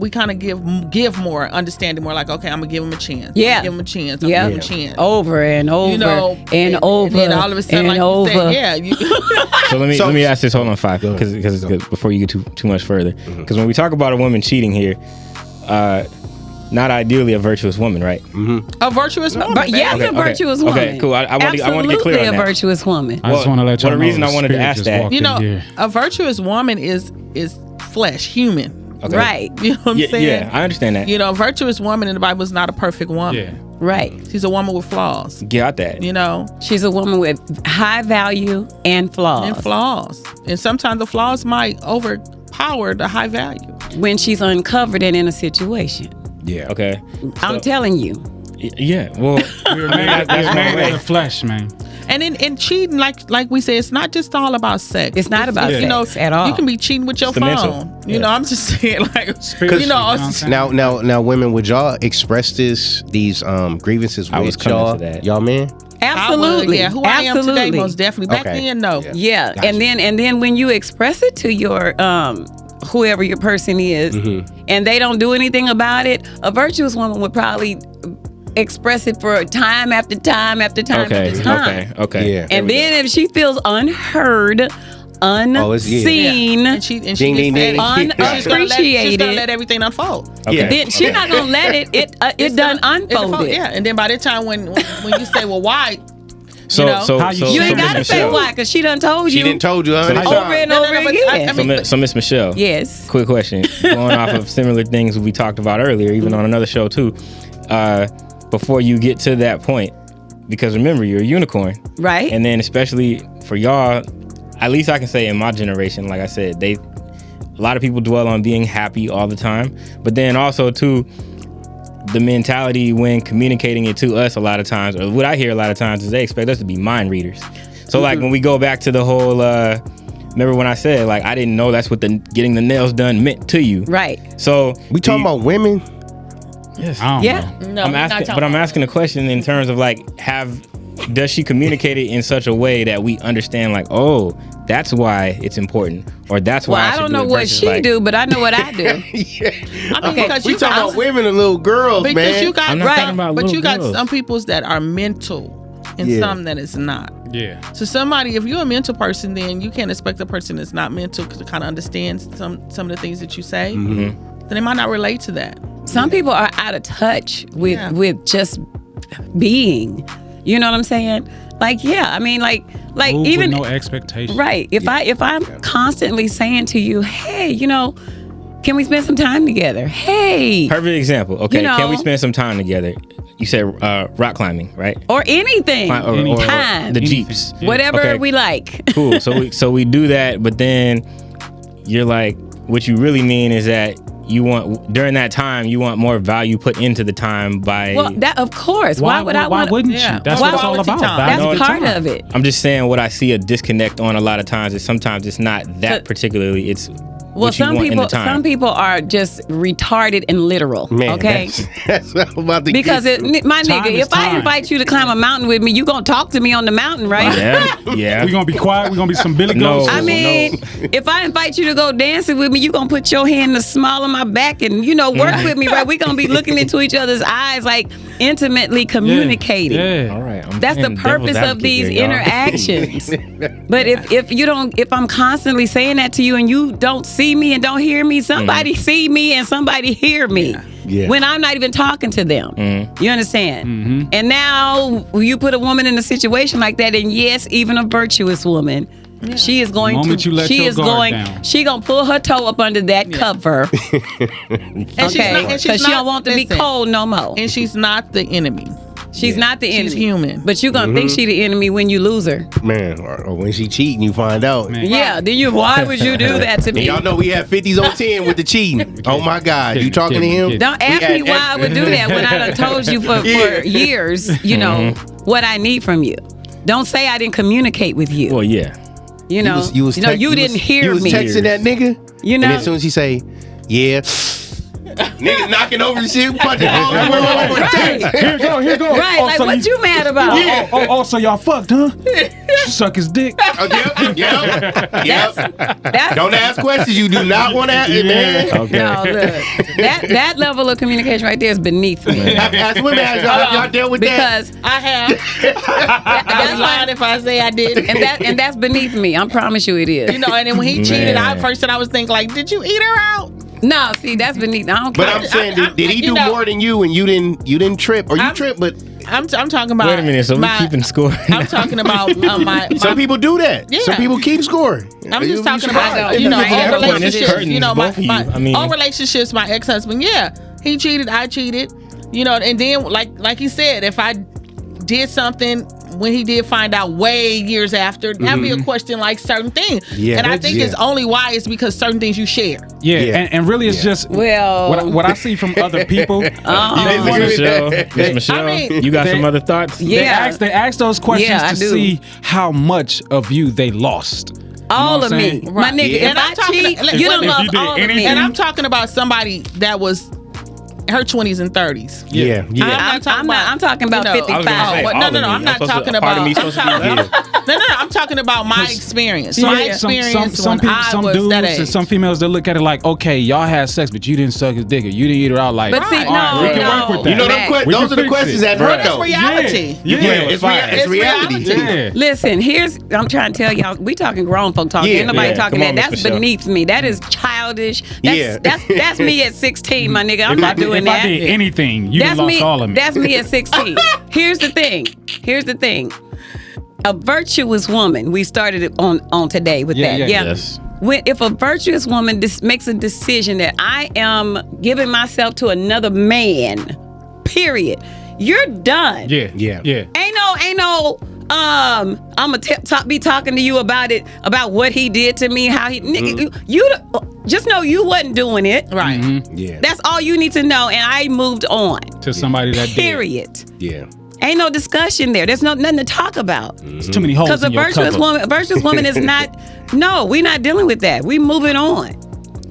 kind of give more understanding, more like, okay, I'm gonna give him a chance. Yeah. I'm gonna give him a chance. I'm gonna give him a chance. Over and over and over and then all of a sudden, like over. you said, So let me ask this. Hold on, Five, because before you get too much further, because when we talk about a woman cheating here, not ideally a virtuous woman, right? A virtuous woman. But yes, Okay, a virtuous woman. Okay, cool. I want to get clear on Absolutely that. a virtuous woman. I just want to let y'all know. the reason I wanted to Spirit ask just that- walked You in know, here. a virtuous woman is flesh, human. Okay. Right. You know what I'm saying? Yeah, I understand that. You know, a virtuous woman in the Bible is not a perfect woman. Yeah. Right. She's a woman with flaws. Got that. You know, She's a woman with high value and flaws. and flaws. And sometimes the flaws might overpower the high value. When she's uncovered and in a situation. Yeah. Okay. I'm telling you. Yeah. Well, We're made, that's we're my made way. in the flesh, man. And in cheating, like we say, it's not just all about sex. It's not about you know, sex at all. You can be cheating with your It's the phone. mental. You Yeah. know, I'm just saying, like, Spiritually, you know, what I'm saying? Now, women, would y'all express these grievances I was with coming y'all, to that. y'all men? Absolutely. Yeah, who Absolutely. I am today, most definitely. Back Okay. then, no. Yeah. Gotcha. And then when you express it to your whoever your person is, and they don't do anything about it, a virtuous woman would probably express it for time after time after time Okay. after time. Okay. Yeah. And then if she feels unheard, unseen, And she Ding, just ding, said ding. it. She's gonna unappreciated, let everything unfold. Okay. then she's not gonna let it. It done unfolded. Yeah, and then by the time when you say, well, why? So, You know? so, How you- so, You so ain't Miss gotta say Michelle. why, cause she done told She you didn't told you 100 So- over and over but again. So, so Miss Michelle. Yes. Quick question. Going off of similar things we talked about earlier, even on another show too. Before you get to that point, because remember, you're a unicorn. Right. And then especially for y'all, at least I can say in my generation, like I said, a lot of people dwell on being happy all the time. But then also too, the mentality when communicating it to us a lot of times, or what I hear a lot of times, is they expect us to be mind readers. So like when we go back to the whole, remember when I said like I didn't know that's what getting the nails done meant to you. Right. So We talking about women? yes. I don't Yeah. know. No, I'm we're not asking, talking but I'm about- asking a question in terms of like, does she communicate it in such a way that we understand like, oh, that's why it's important, or that's why Well, I I should don't do know it what versus, she like, do, but I know what I do. I mean, because We you talking got, about women and little girls, because man. you got I'm not right, talking about but little you got girls. some peoples that are mental and Yeah. some that is not. Yeah. So somebody, if you're a mental person, then you can't expect a person that's not mental to kind of understand some of the things that you say. Then they might not relate to that. Some people are out of touch with Yeah. with just being. You know what I'm saying? Like, yeah, I mean, like Move even with no expectation. right. If I'm constantly saying to you, hey, you know, can we spend some time together? Hey, Perfect example. Okay, You know- can we spend some time together? You said rock climbing, right? or anything, Or time, the Jeeps. whatever Okay. we like. Cool. So we do that, but then you're like, what you really mean is that you want during that time you want more value put into the time by. Well, that of course. Why would I Why want? wouldn't Yeah. you? That's Why what it's all would you about. time? Value That's the part time. of it. I'm just saying what I see a disconnect on a lot of times is sometimes it's not that But- particularly. It's Well, what you some want in the people, time. some people are just retarded and literal. Man, okay. that's what I'm about to Because get to. my Time nigga, is if I time. invite you to climb a mountain with me, you gonna talk to me on the mountain, right? Yeah. We gonna be quiet. We gonna be some Billy No. Ghosts. I mean, if I invite you to go dancing with me, you gonna put your hand in the small of my back and work with me, right? We gonna be looking into each other's eyes, like intimately communicating. Yeah. All right. I'm That's the playing devil's purpose of advocate these here, y'all. interactions. But if I'm constantly saying that to you and you don't see me and don't hear me, somebody see me and somebody hear me. Yeah. When I'm not even talking to them. You understand? And now you put a woman in a situation like that, and yes, even a virtuous woman, she is going The moment to you let she your is guard going down. she gonna pull her toe up under that cover. And Okay. she's not, and Because she's she not, don't want to be listen, cold no more. And she's not the enemy. She's not the enemy. She's human. But you gonna think she the enemy when you lose her. Man, or when she cheating, you find out. Man. Yeah, then why would you do that to And me? y'all know we had 50s on 10 with the cheating. Oh my God, you talking to him? Don't ask We me why I would do that when I done told you for years, what I need from you. Don't say I didn't communicate with you. Well, yeah. You know, you didn't hear you was me. texting that nigga. You And know? as soon as he say, yeah, nigga knocking over the shit, punching all the Right. Here go. Right, like what you mad about? Oh, so y'all fucked, huh? You suck his dick. Oh, yep. That's Don't ask questions you do not want to ask, man. Okay. no, look. That level of communication right there is beneath me. As women, y'all dealt with that. Because I have. I was lying if I say I did. and that's beneath me. I promise you it is. And then when he cheated, first thing I was thinking like, did you eat her out? No, see, that's beneath. I don't But care. I'm saying, did he do more than you and you didn't trip? Or you tripped, but I'm talking about. Wait a minute. So we keeping score. I'm talking about my. some people do that. Yeah. Some people keep scoring. I'm just You'll be talking surprised. about It all doesn't matter. relationships. It's curtains, My both of you. I mean- all relationships. My ex-husband, yeah, he cheated. I cheated. And then like he said, if I did something when he did find out way years after, that'd be a question like certain things. Yeah, and I that's- think it's only why is because certain things you share. Yeah, Yeah. And really, it's just Well- what I see from other people. Miss Michelle, I mean- you got They- some other thoughts? Yeah. They ask those questions Yeah, I to do. see how much of you they lost. all what of I'm me. saying? My nigga, Yeah. if I cheat, you done if you lost did all of anything- me. And I'm talking about somebody that was her 20s and 30s. Yeah, yeah. I'm talking about you know, 55. say, But all no, of no, me. I'm not I'm supposed to- talking a part of about. me supposed to be here. No, I'm talking about my experience. See, My some experience some when people, I some was dudes that and age. some females, they look at it like, okay, y'all had sex, but you didn't suck his dick, or you didn't eat her out. Like, But see, all right, no, we can no. work with that. You know, Matt. We those can are the fix questions it. that hurt That's though. reality. Yeah, It's reality. reality. Yeah. Listen, I'm trying to tell y'all, we talking grown folk talking. Yeah, Ain't nobody yeah. talking Come that. on, Miss That's Michelle. beneath me. That is childish. That's, Yeah. that's me at 16, my nigga. I'm If not doing if that. I did anything, you That's lost me. all of me. That's me at 16. Here's the thing. A virtuous woman. We started it on today with Yeah, that. yeah. Yes. If a virtuous woman makes a decision that I am giving myself to another man, period, you're done. Yeah, Yeah. yeah. Ain't no. I'm gonna be talking to you about it, about what he did to me, how he. Nigga, you just know you wasn't doing it. Right. Yeah. That's all you need to know, and I moved on. To somebody that did. Period. Yeah. Ain't no discussion there. There's nothing to talk about. There's too many holes Because a in your virtuous cover. woman is not. No, we're not dealing with that. We moving on.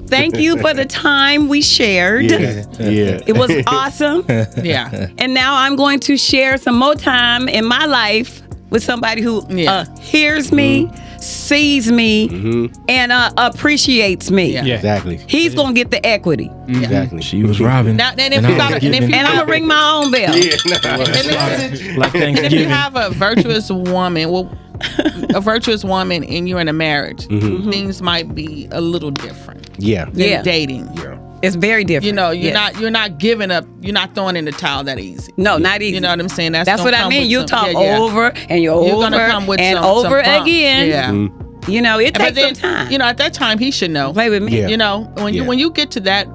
Thank you for the time we shared. Yeah. Yeah. It was awesome. Yeah. And now I'm going to share some more time in my life with somebody who hears me, sees me, and appreciates me. Yeah. Yeah. Exactly. He's gonna get the equity, Exactly. She was robbing. Now, and if And you I got, was and if you giving. and I'm gonna ring my own bell. Yeah. Like And if you Thanksgiving. have a virtuous woman, and you're in a marriage, things might be a little different Yeah. than Yeah. dating. It's very different. You know, you're Yes. not giving up. You're not throwing in the towel that easy. No, not easy. You know what I'm saying? That's what gonna I come mean. with You some- talk yeah, yeah. over and you're You're over gonna come with and some over bumps. again. Yeah. You know, it But takes some then, time. you know, at that time he should know. Play with me. Yeah. You know, when you get to that,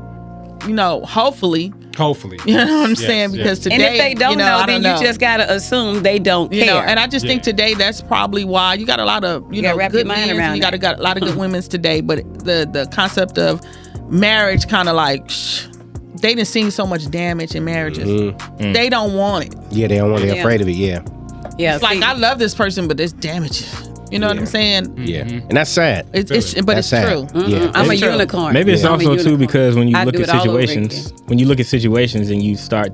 you know, hopefully, Hopefully. you know what I'm Yes, saying? yes. Because today, And if they don't you know, know, I then don't you just gotta assume they don't You know, care. and I just think today that's probably why you got a lot of you gotta know wrap good your mind men. around You that. got a lot of good women's today, but the concept of marriage kind of like they done seen so much damage in marriages. They don't want it. Yeah. They don't want. They're Yeah. afraid of it. Yeah. yeah, It's like see, I love this person, but there's damage. You know what I'm saying? Yeah. And that's sad. But That's it's sad. true. Yeah. I'm a It's true. unicorn. Maybe it's I'm a also too unicorn. because when you I look do at it all over situations, again. when you look at situations and you start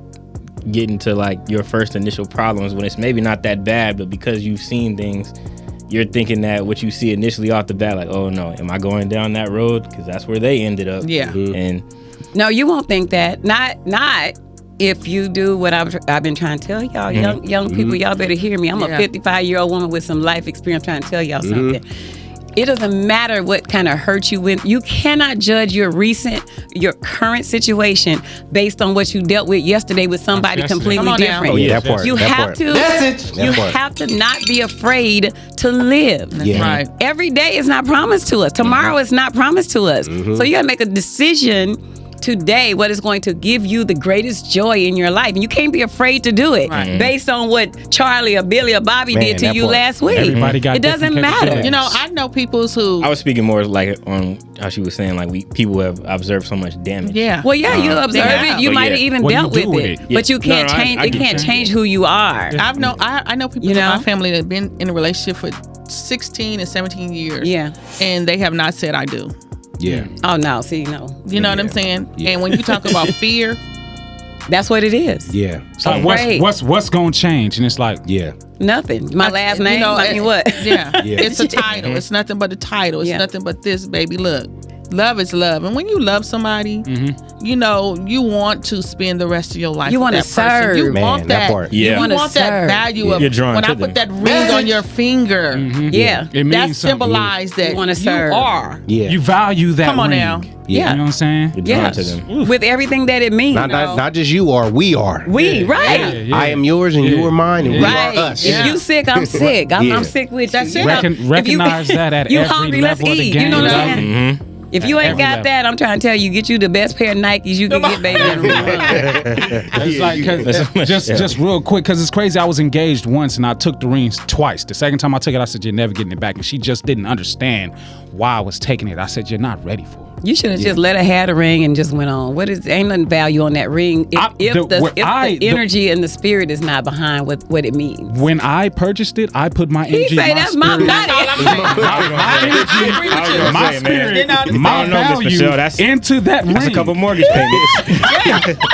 getting to like your first initial problems when it's maybe not that bad, but because you've seen things, you're thinking that what you see initially off the bat, like, oh no, am I going down that road? Because that's where they ended up. Yeah. And No, you won't think that. Not if you do what I've been trying to tell y'all. Young people, y'all better hear me. I'm a Yeah. 55-year-old woman with some life experience trying to tell y'all something. It doesn't matter what kind of hurt you went. You cannot judge your current situation based on what you dealt with yesterday with somebody Yesterday. completely Come on now. different. Oh yeah. That part. You that have part. to. That You part. have to not be afraid to live. Yeah. Right. Every day is not promised to us. Tomorrow is not promised to us. So you got to make a decision today what is going to give you the greatest joy in your life. And you can't be afraid to do it Right. based on what Charlie or Billy or Bobby Man, did to that you part. last week. Everybody got it doesn't different matter. capabilities. You know, I know people who I was speaking more like on how she was saying, like people have observed so much damage. yeah. Well, yeah, you observe yeah. it. You But might have yeah. even What do you dealt do with with it, it? but you Yeah. can't No, no, change. I It get can't you. change who you are. I know people You in know? my family that have been in a relationship for 16 and 17 years. Yeah. And they have not said I do. Yeah. Oh no, see, no, You know what I'm saying? Yeah. And when you talk about fear, that's what it is. Yeah. It's like, Afraid. what's gonna change? And it's like, Yeah. Nothing. My last name. you know, I mean, what? Yeah. Yeah. It's a title. It's nothing but a title. It's Yeah. nothing but this, baby. Look. Love is love. And when you love somebody, you know, you want to spend the rest of your life with wanna that person. serve. You Man, want that that. part. Yeah. You wanna want that serve. value of You're drawn when to I put them. that ring on your finger. Yeah. It means That something. symbolizes that You wanna you serve. are. Yeah. You value that Come on ring. now. Yeah. You know what I'm saying? You're drawn Yes. to them. With everything that it means. Not just you are, we are. We, right. Yeah, yeah. I am yours and you are mine and we Right. are us. If you sick, I'm sick. I'm Yeah. sick with That's you. it. Recognize that at you every hungry, let's level of the eat. game. You know what I'm right? saying? If you ain't every got level. that, I'm trying to tell you, get you the best pair of Nikes you can get, baby. It's like, 'cause just real quick, because it's crazy. I was engaged once and I took the rings twice. The second time I took it, I said, you're never getting it back. And she just didn't understand why I was taking it. I said, you're not ready for it. You should have just let her have the ring and just went on. Ain't nothing value on that ring if the energy and the spirit is not behind what it means. When I purchased it, I put my He energy, say that's my spirit, money. my spirit, my I don't know this, value Michelle. That's into that ring. a couple mortgage payments.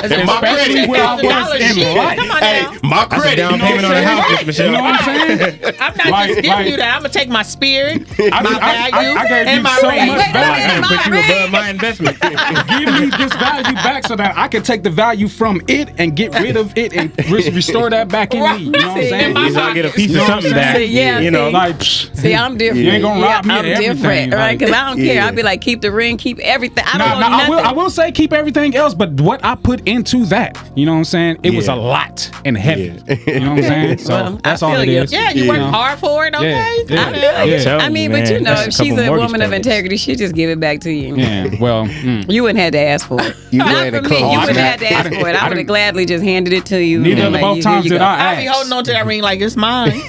Especially where I was in life. Come on Hey, now. my That's a credit. down payment on the house, Miss Michelle. You know what I'm saying? I'm not Like- just giving like- you that. I'm gonna take my spirit, I my value, gave and you my so ring. much value. Put you above my investment. Give me this value back so that I can take the value from it and get rid of it and restore that back in me. You know what I'm saying? At least I'll get a piece You of know what something I'm back. saying? Yeah, You know, see. Like, psh, See, I'm different. You ain't gonna rob me I'm of everything, different, right? Because I don't care. yeah. I'd be like, keep the ring, keep everything. I don't Nah, want nothing. I will say keep everything else, but what I put into that, you know what I'm saying? It was a lot and heavy. You know what I'm saying? So Well, that's I all feel it you. is. Yeah, you know? work hard for it, okay? Yeah, I know. yeah. telling I mean, you, but you man, know, that's if a couple she's a mortgage woman of payments. integrity, she'll just give it back to you. Yeah, well, You wouldn't have to ask for it. You Not had for to me. call. You I wouldn't didn't- have to ask for it. I would didn't- have gladly just handed it to you. neither and of the like, both here times you did go. I I'll be ask. holding on to that ring like it's mine.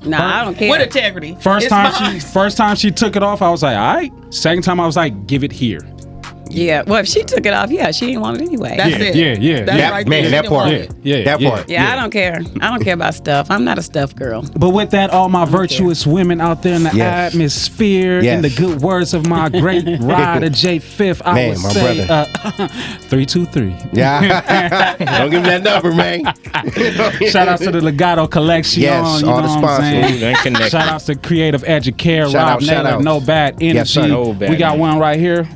Nah, I don't care. With integrity. First It's mine. time she took it off, I was like, all right. Second time I was like, give it here. Yeah, well, if she took it off, yeah, she didn't want it anyway. That's Yeah, it. yeah. That's Yeah, right man, there. that She didn't part. want it. Yeah, That yeah. part. Yeah, I don't care. I don't care about stuff. I'm not a stuff girl. But with that, all my virtuous women out there in the Yes. atmosphere, Yes. in the good words of my great rider J Fifth, I Man, would my say brother. 323. Yeah. Don't give me that number, man. Shout out to the Legato Collection. Yes, you all know the what I'm sponsors. saying? Ooh, that connect. Shout outs to Creative Educare, Shout Rob out, shout Naylor, out. No Bad Energy. Yes, sir. No Bad We got Energy. one right here.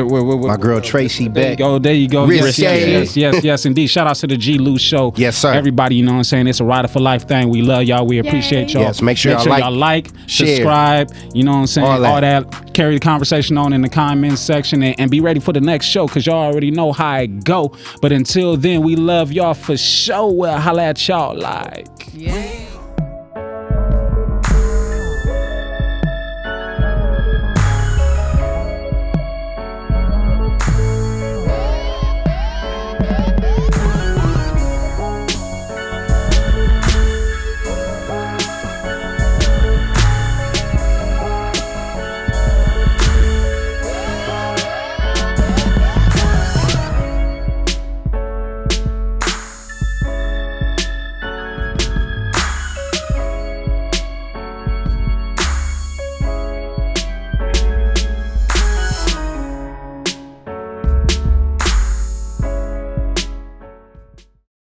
My girl Tracy There you Beck. go. There you go. Risque. Yes, indeed. Shout out to the G Lou Show. Yes, sir. Everybody, you know what I'm saying? It's a Rider for Life thing. We love y'all. We appreciate y'all. Yes, make sure y'all like, share, subscribe. You know what I'm saying? all All that. that. Carry the conversation on in the comments section and be ready for the next show because y'all already know how it go. But until then, we love y'all for sure. We'll holla at y'all like. Yeah.